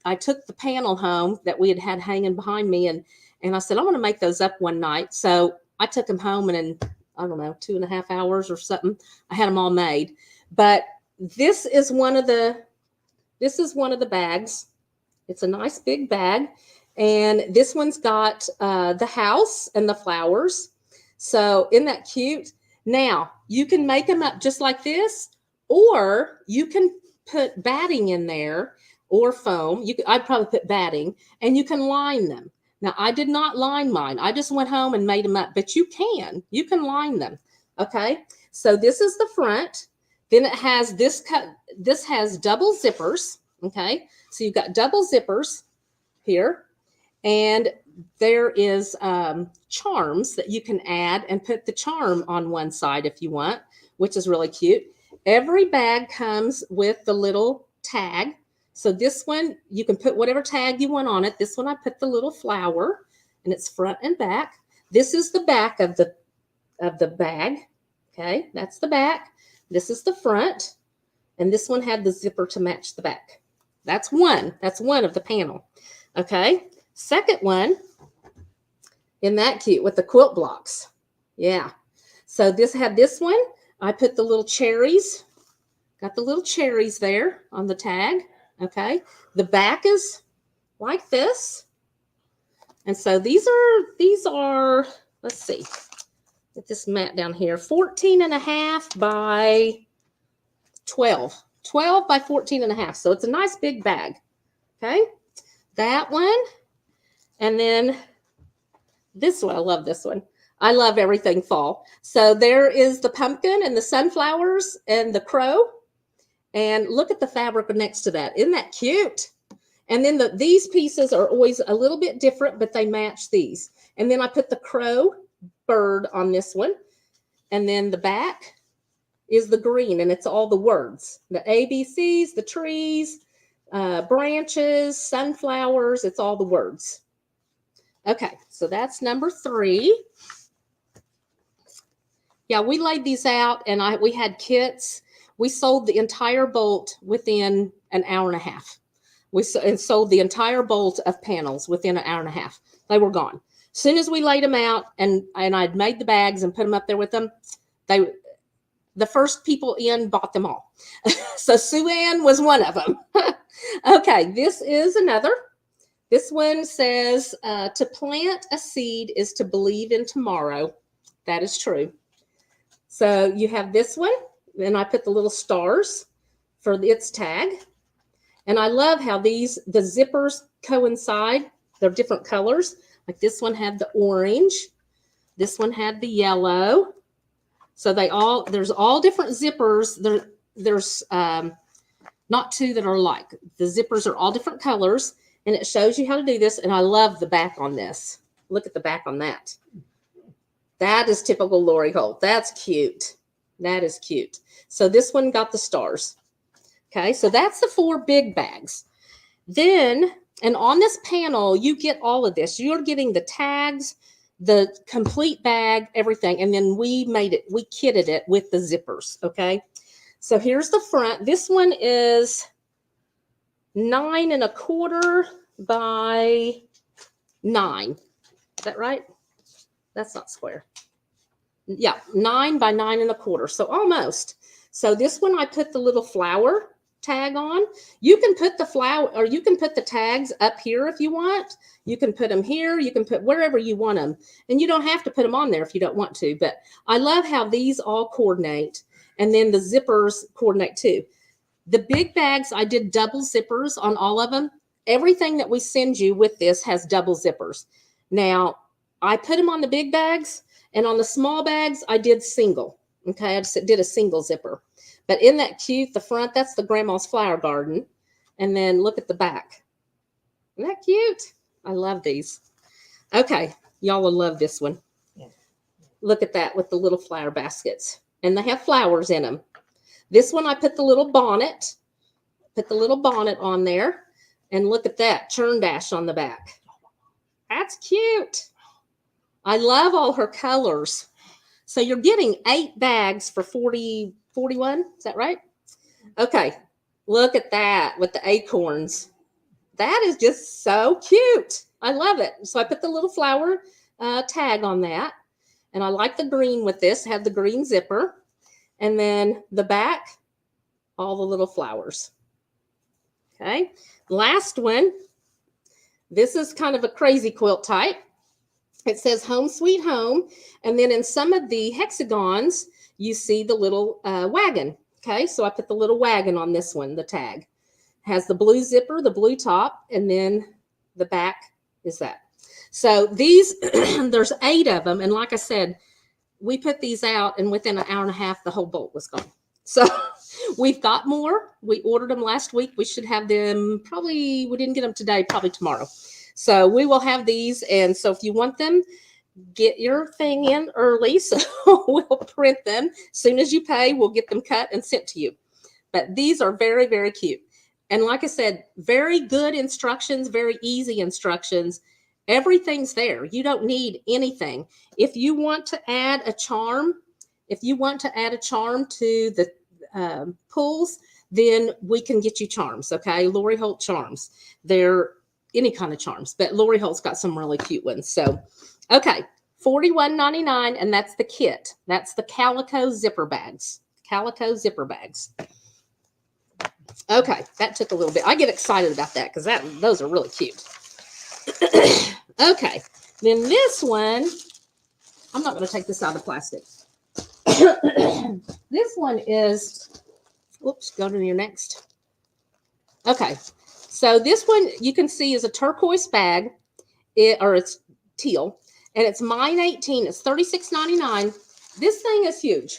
I took the panel home that we had hanging behind me, and I said I want to make those up one night. So I took them home, and in I don't know, 2.5 hours or something, I had them all made. But this is one of the bags. It's a nice big bag. And this one's got the house and the flowers. So isn't that cute? Now, you can make them up just like this, or you can put batting in there or foam. I'd probably put batting, and you can line them. Now, I did not line mine. I just went home and made them up, but you can. You can line them. Okay? So this is the front. Then it has this cut. This has double zippers. Okay? So you've got double zippers here. And there is charms that you can add and put the charm on one side if you want, which is really cute. Every bag comes with the little tag. So this one, you can put whatever tag you want on it. This one, I put the little flower, and it's front and back. This is the back of the bag. Okay, that's the back. This is the front, and this one had the zipper to match the back. That's one. That's one of the panel. Okay. Second one, isn't that cute with the quilt blocks? Yeah. So this had this one. I put the little cherries. Got the little cherries there on the tag. Okay. The back is like this. And so these are, let's see, get this mat down here, 14.5 by 12. 12 by 14.5. So it's a nice big bag. Okay. That one. And then this one, I love this one. I love everything fall. So there is the pumpkin and the sunflowers and the crow. And look at the fabric next to that. Isn't that cute? And then these pieces are always a little bit different, but they match these. And then I put the crow bird on this one. And then the back is the green, and it's all the words. The ABCs, the trees, branches, sunflowers, it's all the words. Okay, so that's number 3. Yeah, we laid these out, and we had kits. We sold the entire bolt within an hour and a half. We sold the entire bolt of panels within an hour and a half. They were gone. As soon as we laid them out, and I'd made the bags and put them up there with them, the first people in bought them all. So Sue Ann was one of them. Okay, this is another. This one says, to plant a seed is to believe in tomorrow. That is true. So you have this one, and I put the little stars for its tag. And I love how the zippers coincide. They're different colors. Like this one had the orange. This one had the yellow. So there's all different zippers. There's not two that are alike. The zippers are all different colors. And it shows you how to do this. And I love the back on this. Look at the back on that. That is typical Lori Holt. That's cute. That is cute. So this one got the stars. Okay, so that's the 4 big bags. Then, and on this panel, you get all of this. You're getting the tags, the complete bag, everything. And then we kitted it with the zippers. Okay, so here's the front. This one is 9 1/4 by 9. Is that right? That's not square. Yeah, 9 by 9 1/4. So almost. So this one I put the little flower tag on. You can put the flower, or you can put the tags up here if you want. You can put them here. You can put wherever you want them. And you don't have to put them on there if you don't want to. But I love how these all coordinate. And then the zippers coordinate too. The big bags, I did double zippers on all of them. Everything that we send you with this has double zippers. Now, I put them on the big bags, and on the small bags, I did single. Okay, I just did a single zipper. But isn't that cute? The front, that's the grandma's flower garden. And then look at the back. Isn't that cute? I love these. Okay, y'all will love this one. Yeah. Look at that with the little flower baskets. And they have flowers in them. This one, I put the little bonnet. Put the little bonnet on there. And look at that, churn dash on the back. That's cute. I love all her colors. So you're getting 8 bags for 41. Is that right? Okay. Look at that with the acorns. That is just so cute. I love it. So I put the little flower tag on that. And I like the green with this. Have the green zipper. And then the back, all the little flowers. Okay. Last one This is kind of a crazy quilt type. It says Home Sweet Home. And then in some of the hexagons, you see the little wagon. Okay, so I put the little wagon on this one, the tag. Has the blue zipper, the blue top, and then the back is that. So these, there's 8 of them. And like I said, we put these out, and within an hour and a half, the whole bolt was gone. So we've got more. We ordered them last week. We should have them probably, we didn't get them today, probably tomorrow. So we will have these. And so if you want them, get your thing in early. So we'll print them. As soon as you pay, we'll get them cut and sent to you. But these are very, very cute. And like I said, very good instructions, very easy instructions. Everything's there. You don't need anything. If you want to add a charm, to the pulls, then we can get you charms. Okay, Lori Holt charms. They're any kind of charms, but Lori Holt's got some really cute ones. So, okay, $41.99, and that's the kit. That's the calico zipper bags. Okay, that took a little bit. I get excited about that because those are really cute. Okay, then this one, I'm not going to take this out of the plastic. This one is, whoops, go to your next. Okay, so this one you can see is a turquoise bag, or it's teal, and it's mine 18. It's $36.99. This thing is huge.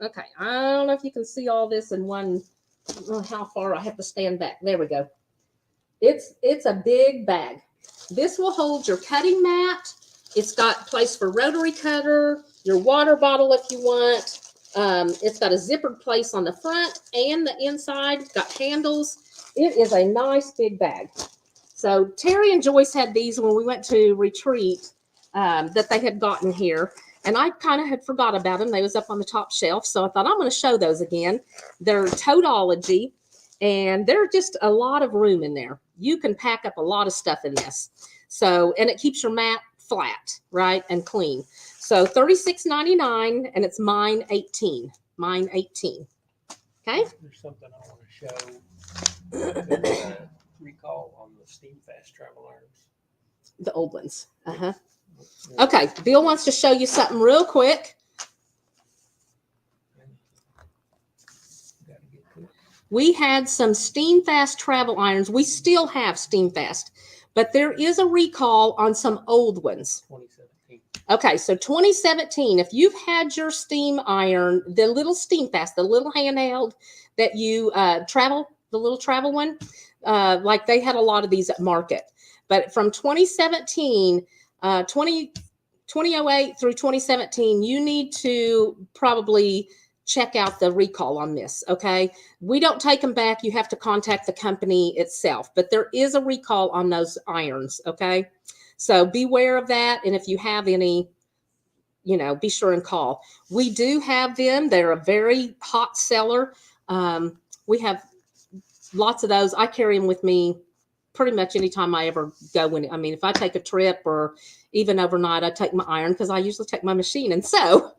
Okay, I don't know if you can see all this in one. I don't know how far I have to stand back. There we go. It's a big bag. This will hold your cutting mat. It's got place for rotary cutter, your water bottle if you want. It's got a zippered place on the front and the inside. It's got handles. It is a nice big bag. So Terry and Joyce had these when we went to retreat that they had gotten here. And I kind of had forgot about them. They was up on the top shelf. So I thought I'm going to show those again. They're Toadology, and there's just a lot of room in there. You can pack up a lot of stuff in this. So, and it keeps your mat flat, right, and clean. So $36.99, and it's mine 18. Mine 18. Okay? There's something I want to show. There's a recall on the Steam Fast travel irons. The old ones. Uh-huh. Okay, Bill wants to show you something real quick. We had some Steam Fast travel irons. We still have Steam Fast, but there is a recall on some old ones. 2017. Okay, so 2017, if you've had your steam iron, the little Steam Fast, the little handheld that you travel, the little travel one, like they had a lot of these at market. But from 2017, 2008 through 2017, you need to probably check out the recall on this, okay? We don't take them back. You have to contact the company itself, but there is a recall on those irons, okay? So beware of that, and if you have any, you know, be sure and call. We do have them. They're a very hot seller. We have lots of those. I carry them with me pretty much anytime I ever go. I mean, if I take a trip or even overnight, I take my iron because I usually take my machine. And so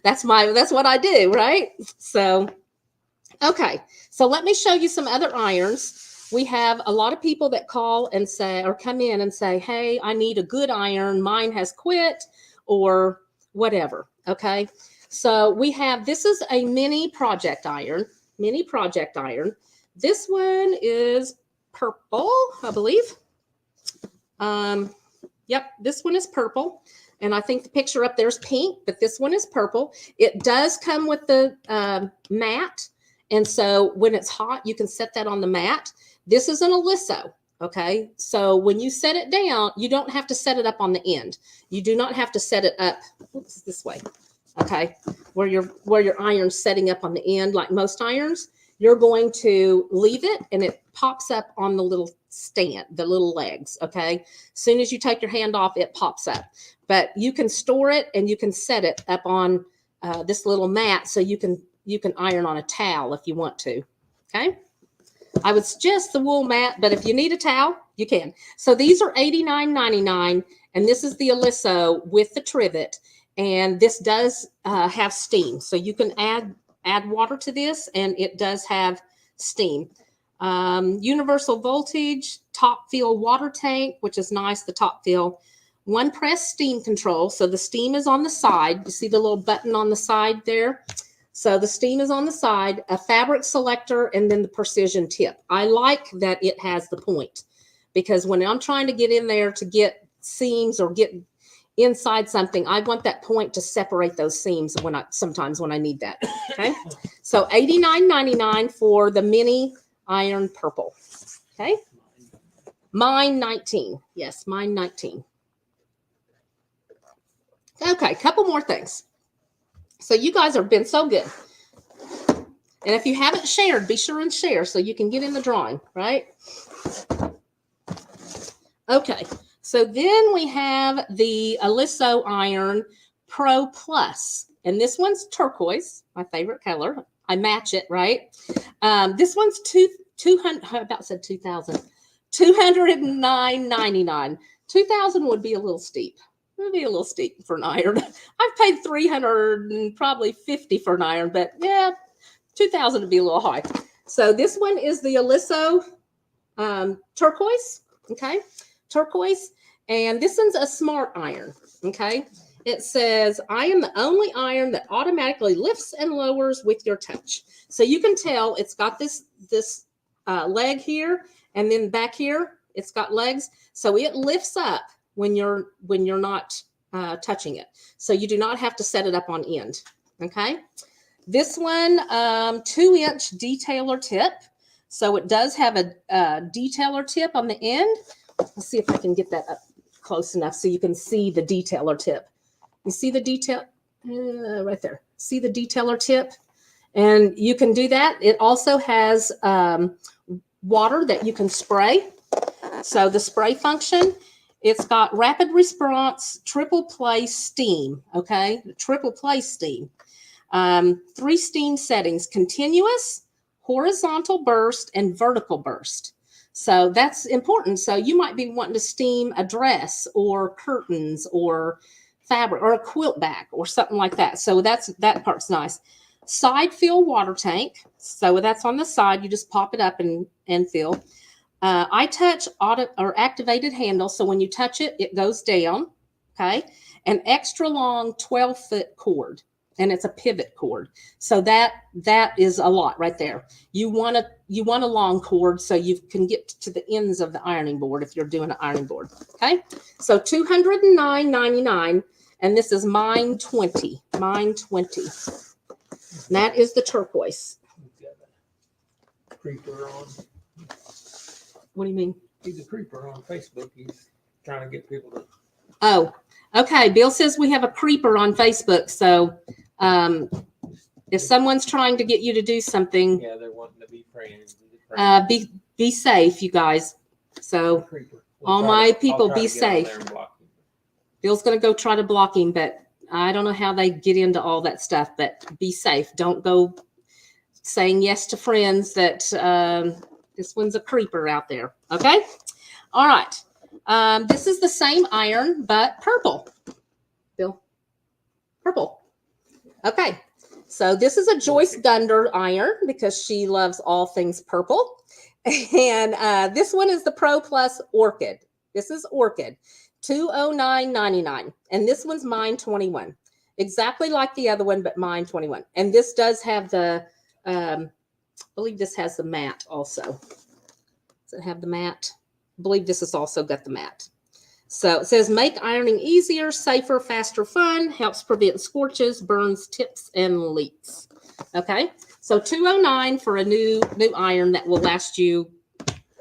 that's what I do, right? So, okay. So let me show you some other irons. We have a lot of people that call and say, or come in and say, hey, I need a good iron. Mine has quit or whatever. Okay. So we have, this is a mini project iron. This one is purple, I believe. Yep, this one is purple. And I think the picture up there is pink, but this one is purple. It does come with the mat. And so when it's hot, you can set that on the mat. This is an Aliso, okay? So when you set it down, you don't have to set it up on the end. You do not have to set it up, oops, this way, okay? Where your iron's setting up on the end, like most irons. You're going to leave it and it pops up on the little stand, the little legs, okay? As soon as you take your hand off, it pops up. But you can store it and you can set it up on this little mat so you can iron on a towel if you want to, okay? I would suggest the wool mat, but if you need a towel, you can. So these are $89.99, and this is the Aliso with the trivet, and this does have steam. So you can add water to this, and it does have steam. Universal voltage, top fill water tank, which is nice, the top fill. One press steam control. So the steam is on the side. You see the little button on the side there? So the steam is on the side, a fabric selector, and then the precision tip. I like that it has the point, because when I'm trying to get in there to get seams or get inside something, I want that point to separate those seams sometimes when I need that. Okay. So $89.99 for the mini iron purple. Okay. Mine 19. Yes, mine 19. Okay, couple more things. So you guys have been so good. And if you haven't shared, be sure and share so you can get in the drawing, right? Okay, so then we have the Aliso Iron Pro Plus. And this one's turquoise, my favorite color. I match it, right? This one's $209.99. 2,000 would be a little steep. It would be a little steep for an iron. I've paid $300 and probably $50 for an iron, but yeah, 2,000 would be a little high. So this one is the Aliso turquoise. Okay, turquoise, and this one's a smart iron. Okay, it says, I am the only iron that automatically lifts and lowers with your touch. So you can tell it's got this leg here, and then back here it's got legs, so it lifts up when you're not touching it. So you do not have to set it up on end. Okay, this one 2-inch detailer tip. So it does have a detailer tip on the end. Let's see if I can get that up close enough so you can see the detailer tip. You see the detail right there. See the detailer tip? And you can do that. It also has water that you can spray. So the spray function, it's got rapid response, triple play steam. Okay, triple play steam. 3 steam settings: continuous, horizontal burst, and vertical burst. So that's important. So you might be wanting to steam a dress or curtains or fabric or a quilt back or something like that. So that part's nice. Side fill water tank. So that's on the side. You just pop it up and fill. iTouch auto or activated handle. So when you touch it, it goes down. Okay. An extra long 12-foot cord. And it's a pivot cord. So that is a lot right there. You want a long cord so you can get to the ends of the ironing board if you're doing an ironing board. Okay. So $209.99, and this is mine 20. Mine 20. And that is the turquoise. Creeper on. What do you mean? He's a creeper on Facebook. He's trying to get people to. Oh, okay. Bill says we have a creeper on Facebook. So if someone's trying to get you to do something, Yeah, they're wanting to be friends. be safe, you guys. So all my people, be safe. Bill's going to go try to block him, but I don't know how they get into all that stuff, but be safe. Don't go saying yes to friends that this one's a creeper out there. Okay. All right. This is the same iron, but purple. Bill, purple. Okay. So this is a Joyce Gunder iron because she loves all things purple. And this one is the Pro Plus Orchid. This is Orchid. $209.99. And this one's mine 21. Exactly like the other one, but mine 21. And this does have the, I believe this has the mat also. Does it have the mat? I believe this has also got the mat. So it says, make ironing easier, safer, faster, fun, helps prevent scorches, burns, tips, and leaks. Okay. So $209 for a new iron that will last you,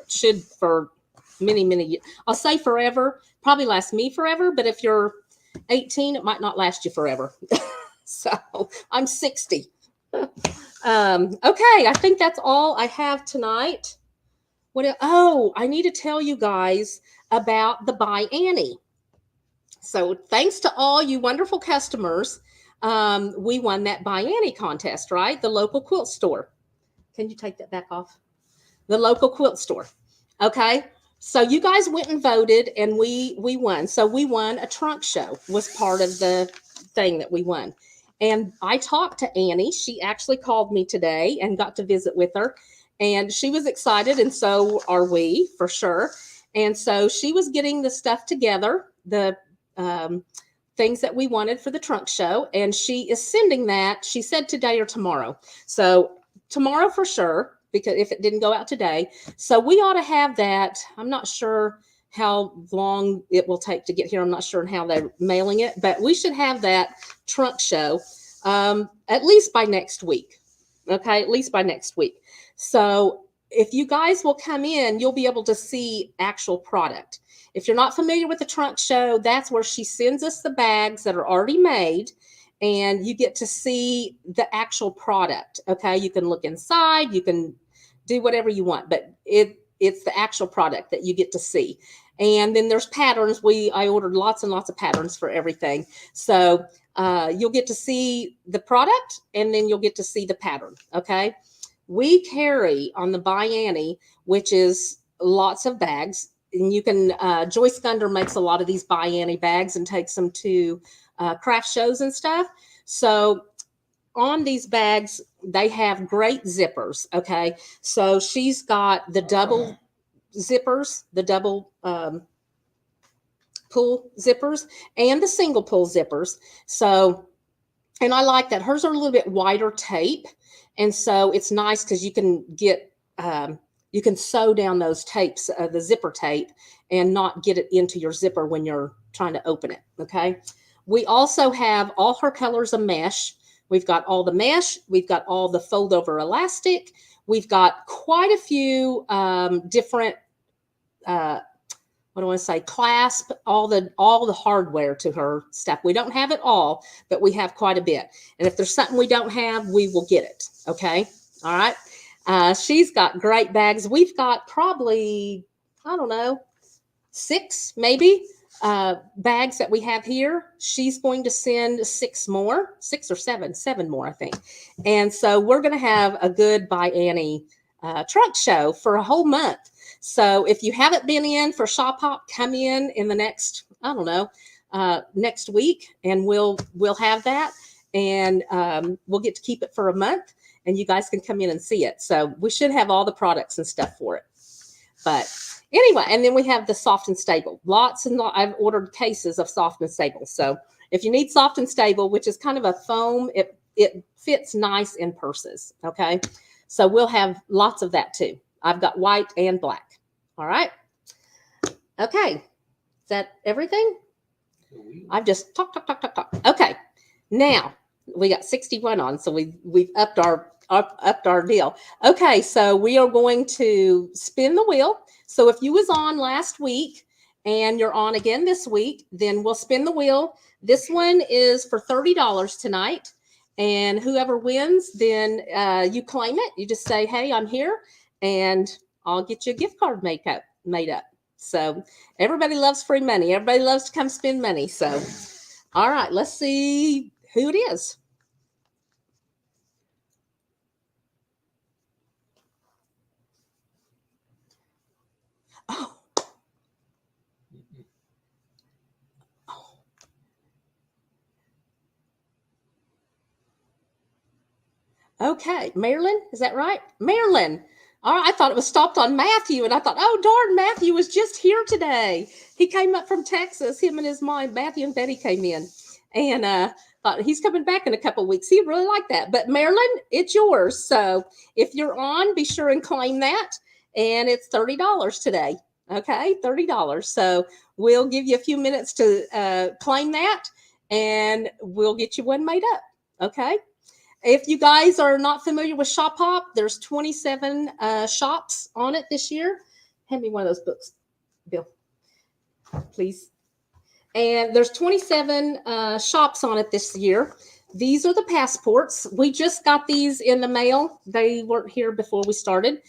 should for many, many years. I'll say forever, probably last me forever, but if you're 18, it might not last you forever. So I'm 60. Okay, I think that's all I have tonight. Oh, I need to tell you guys about the Buy Annie. So thanks to all you wonderful customers, we won that Buy Annie contest, right? The local quilt store. Can you take that back off? The local quilt store. Okay. So you guys went and voted, and we won. So we won a trunk show was part of the thing that we won. And I talked to Annie. She actually called me today and got to visit with her. and she was excited, and so are we for sure. And so she was getting the stuff together, the things that we wanted for the trunk show, and she is sending that. She said today or tomorrow. So tomorrow for sure, because if it didn't go out today, so we ought to have that. I'm not sure how long it will take to get here. I'm not sure how they're mailing it, but we should have that trunk show at least by next week. Okay, at least by next week. So if you guys will come in, you'll be able to see actual product. If you're not familiar with the trunk show, that's where she sends us the bags that are already made, and you get to see the actual product. Okay, you can look inside, you can do whatever you want, but it's the actual product that you get to see. And then there's patterns. I ordered lots and lots of patterns for everything. So you'll get to see the product, and then you'll get to see the pattern. Okay. We carry on the Buy Annie, which is lots of bags. And you can, Joyce Gunder makes a lot of these Buy Annie bags and takes them to craft shows and stuff. So on these bags, they have great zippers. Okay. So she's got the double zippers, the double pull zippers, and the single pull zippers. So, and I like that. Hers are a little bit wider tape. And so it's nice because you can get, you can sew down those tapes, the zipper tape, and not get it into your zipper when you're trying to open it. Okay. We also have all her colors of mesh. We've got all the mesh. We've got all the fold over elastic. We've got quite a few different, what do I want to say, clasp, all the hardware to her stuff. We don't have it all, but we have quite a bit. And if there's something we don't have, we will get it. Okay. All right. She's got great bags. We've got probably, I don't know, 6 maybe bags that we have here. She's going to send 6 more, 6 or 7 more, I think. And so we're going to have a good Buy Annie trunk show for a whole month. So if you haven't been in for Shop Hop, come in the next, I don't know, next week, and we'll have that, and we'll get to keep it for a month, and you guys can come in and see it. So we should have all the products and stuff for it. But anyway, and then we have the soft and stable. I've ordered cases of soft and stable. So if you need soft and stable, which is kind of a foam, it fits nice in purses. Okay. So we'll have lots of that too. I've got white and black. All right. Okay. Is that everything? I've just talk. Okay. Now we got 61 on, so we've upped our deal. Okay, so we are going to spin the wheel. So if you was on last week and you're on again this week, then we'll spin the wheel. This one is for $30 tonight. And whoever wins, then you claim it. You just say, hey, I'm here, and I'll get you a gift card made up. So everybody loves free money. Everybody loves to come spend money. So, all right, let's see who it is. Oh. Okay, Marilyn, is that right? Marilyn. All right, I thought it was stopped on Matthew, and I thought, oh, darn, Matthew was just here today. He came up from Texas, him and his mom, Matthew and Betty came in, and thought he's coming back in a couple of weeks. He really liked that. But Marilyn, it's yours. So if you're on, be sure and claim that, and it's $30 today. Okay, $30. So we'll give you a few minutes to claim that, and we'll get you one made up. Okay. If you guys are not familiar with Shop Hop, there's 27 shops on it this year. Hand me one of those books, Bill, please. And there's 27 shops on it this year. These are the passports. We just got these in the mail. They weren't here before we started.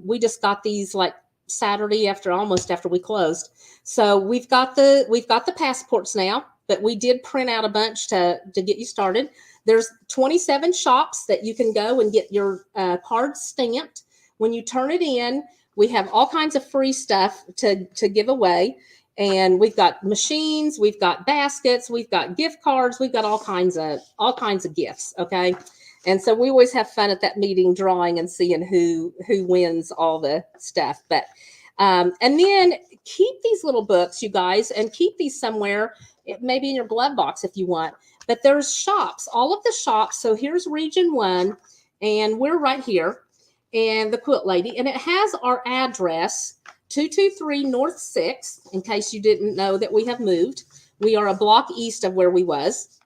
We just got these like Saturday almost after we closed. So we've got the passports now, but we did print out a bunch to get you started. There's 27 shops that you can go and get your card stamped. When you turn it in, we have all kinds of free stuff to give away. And we've got machines, we've got baskets, we've got gift cards, we've got all kinds of gifts. Okay. And so we always have fun at that meeting, drawing and seeing who wins all the stuff. But and then keep these little books, you guys, and keep these somewhere, maybe in your glove box if you want. But there's shops, all of the shops. So here's Region 1, and we're right here, and the Quilt Lady, and it has our address, 223 North 6th, in case you didn't know that we have moved. We are a block east of where we was.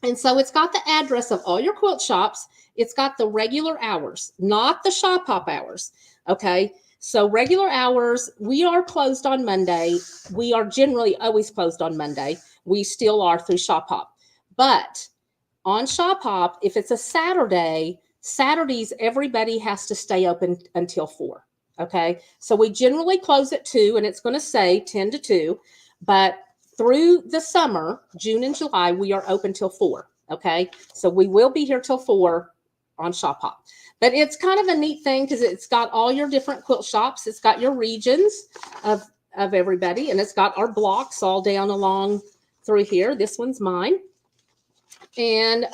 And so it's got the address of all your quilt shops. It's got the regular hours, not the shop hop hours. Okay. So regular hours, we are closed on Monday. We are generally always closed on Monday. We still are through shop hop. But on shop hop, if it's a Saturday, Saturdays, everybody has to stay open until 4. Okay. So we generally close at 2, and it's going to say 10 to 2. But through the summer, June and July, we are open till 4. Okay. So we will be here till 4 on shop hop. But it's kind of a neat thing because it's got all your different quilt shops. It's got your regions of everybody, and it's got our blocks all down along through here. This one's mine. And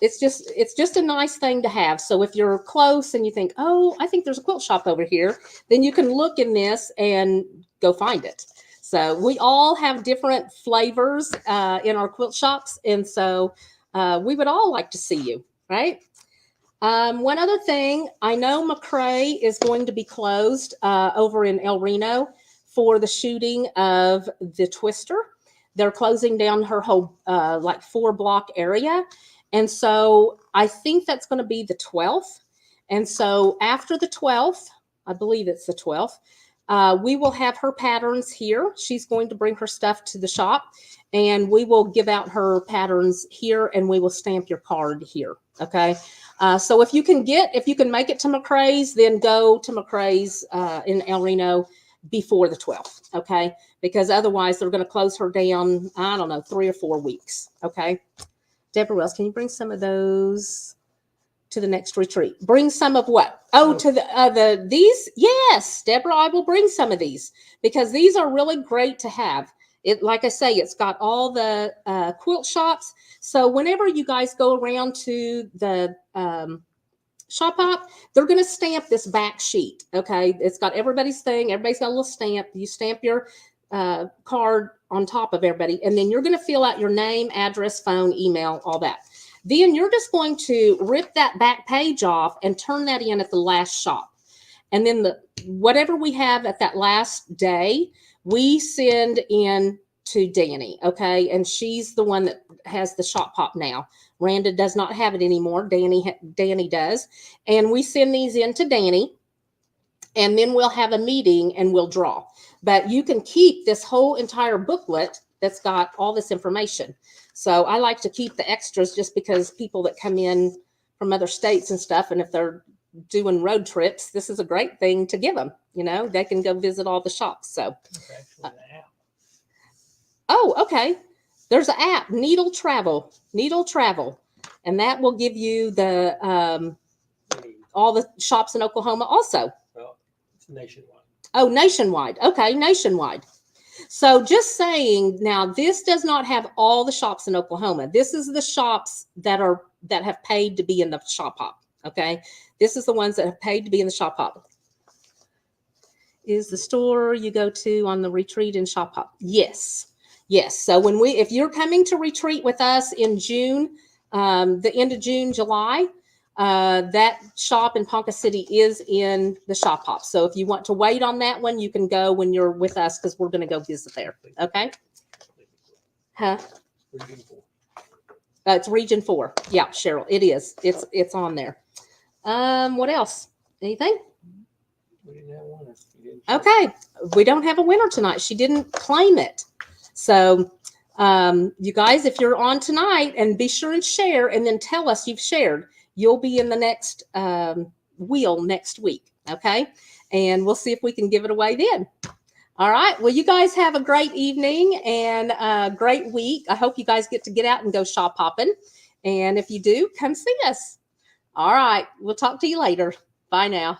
it's just a nice thing to have. So if you're close and you think, oh, I think there's a quilt shop over here, then you can look in this and go find it. So we all have different flavors in our quilt shops. And so we would all like to see you, right? One other thing, I know McCrae is going to be closed over in El Reno for the shooting of the Twister. They're closing down her whole like 4-block area. And so I think that's going to be the 12th. And so after the 12th, I believe it's the 12th, we will have her patterns here. She's going to bring her stuff to the shop, and we will give out her patterns here, and we will stamp your card here. Okay. So if you can make it to McCrae's, then go to McCrae's in El Reno before the 12th. Okay. Because otherwise they're going to close her down, I don't know, 3 or 4 weeks. Okay. Deborah Wells, can you bring some of those to the next retreat? Bring some of what? Oh, to these? Yes, Deborah, I will bring some of these because these are really great to have. It, like I say, it's got all the quilt shops. So whenever you guys go around to the shop hop, they're going to stamp this back sheet. Okay. It's got everybody's thing. Everybody's got a little stamp. You stamp your card on top of everybody, and then you're going to fill out your name, address, phone, email, all that. Then you're just going to rip that back page off and turn that in at the last shop. And then whatever we have at that last day, we send in to Danny. Okay. And she's the one that has the shop hop now. Randa does not have it anymore. Danny does. And we send these in to Danny, and then we'll have a meeting and we'll draw. But you can keep this whole entire booklet that's got all this information. So I like to keep the extras just because people that come in from other states and stuff, and if they're doing road trips, this is a great thing to give them. You know, they can go visit all the shops. So, oh, okay. There's an app, Needle Travel, and that will give you the all the shops in Oklahoma also. Well, it's nationwide. Oh, nationwide. Okay, nationwide. So just saying, now this does not have all the shops in Oklahoma. This is the shops that have paid to be in the shop hop. Okay, this is the ones that have paid to be in the shop hop. Is the store you go to on the retreat in shop hop? Yes. So if you're coming to retreat with us in June, the end of June, July, that shop in Ponca City is in the shop hop. So if you want to wait on that one, you can go when you're with us because we're going to go visit there. Okay. Huh? Region 4. It's Region 4. Yeah, Cheryl, it is. It's on there. What else? Anything? We didn't have one. Okay. We don't have a winner tonight. She didn't claim it. So you guys, if you're on tonight, and be sure and share, and then tell us you've shared. You'll be in the next wheel next week, okay? And we'll see if we can give it away then. All right. Well, you guys have a great evening and a great week. I hope you guys get out and go shop hopping. And if you do, come see us. All right. We'll talk to you later. Bye now.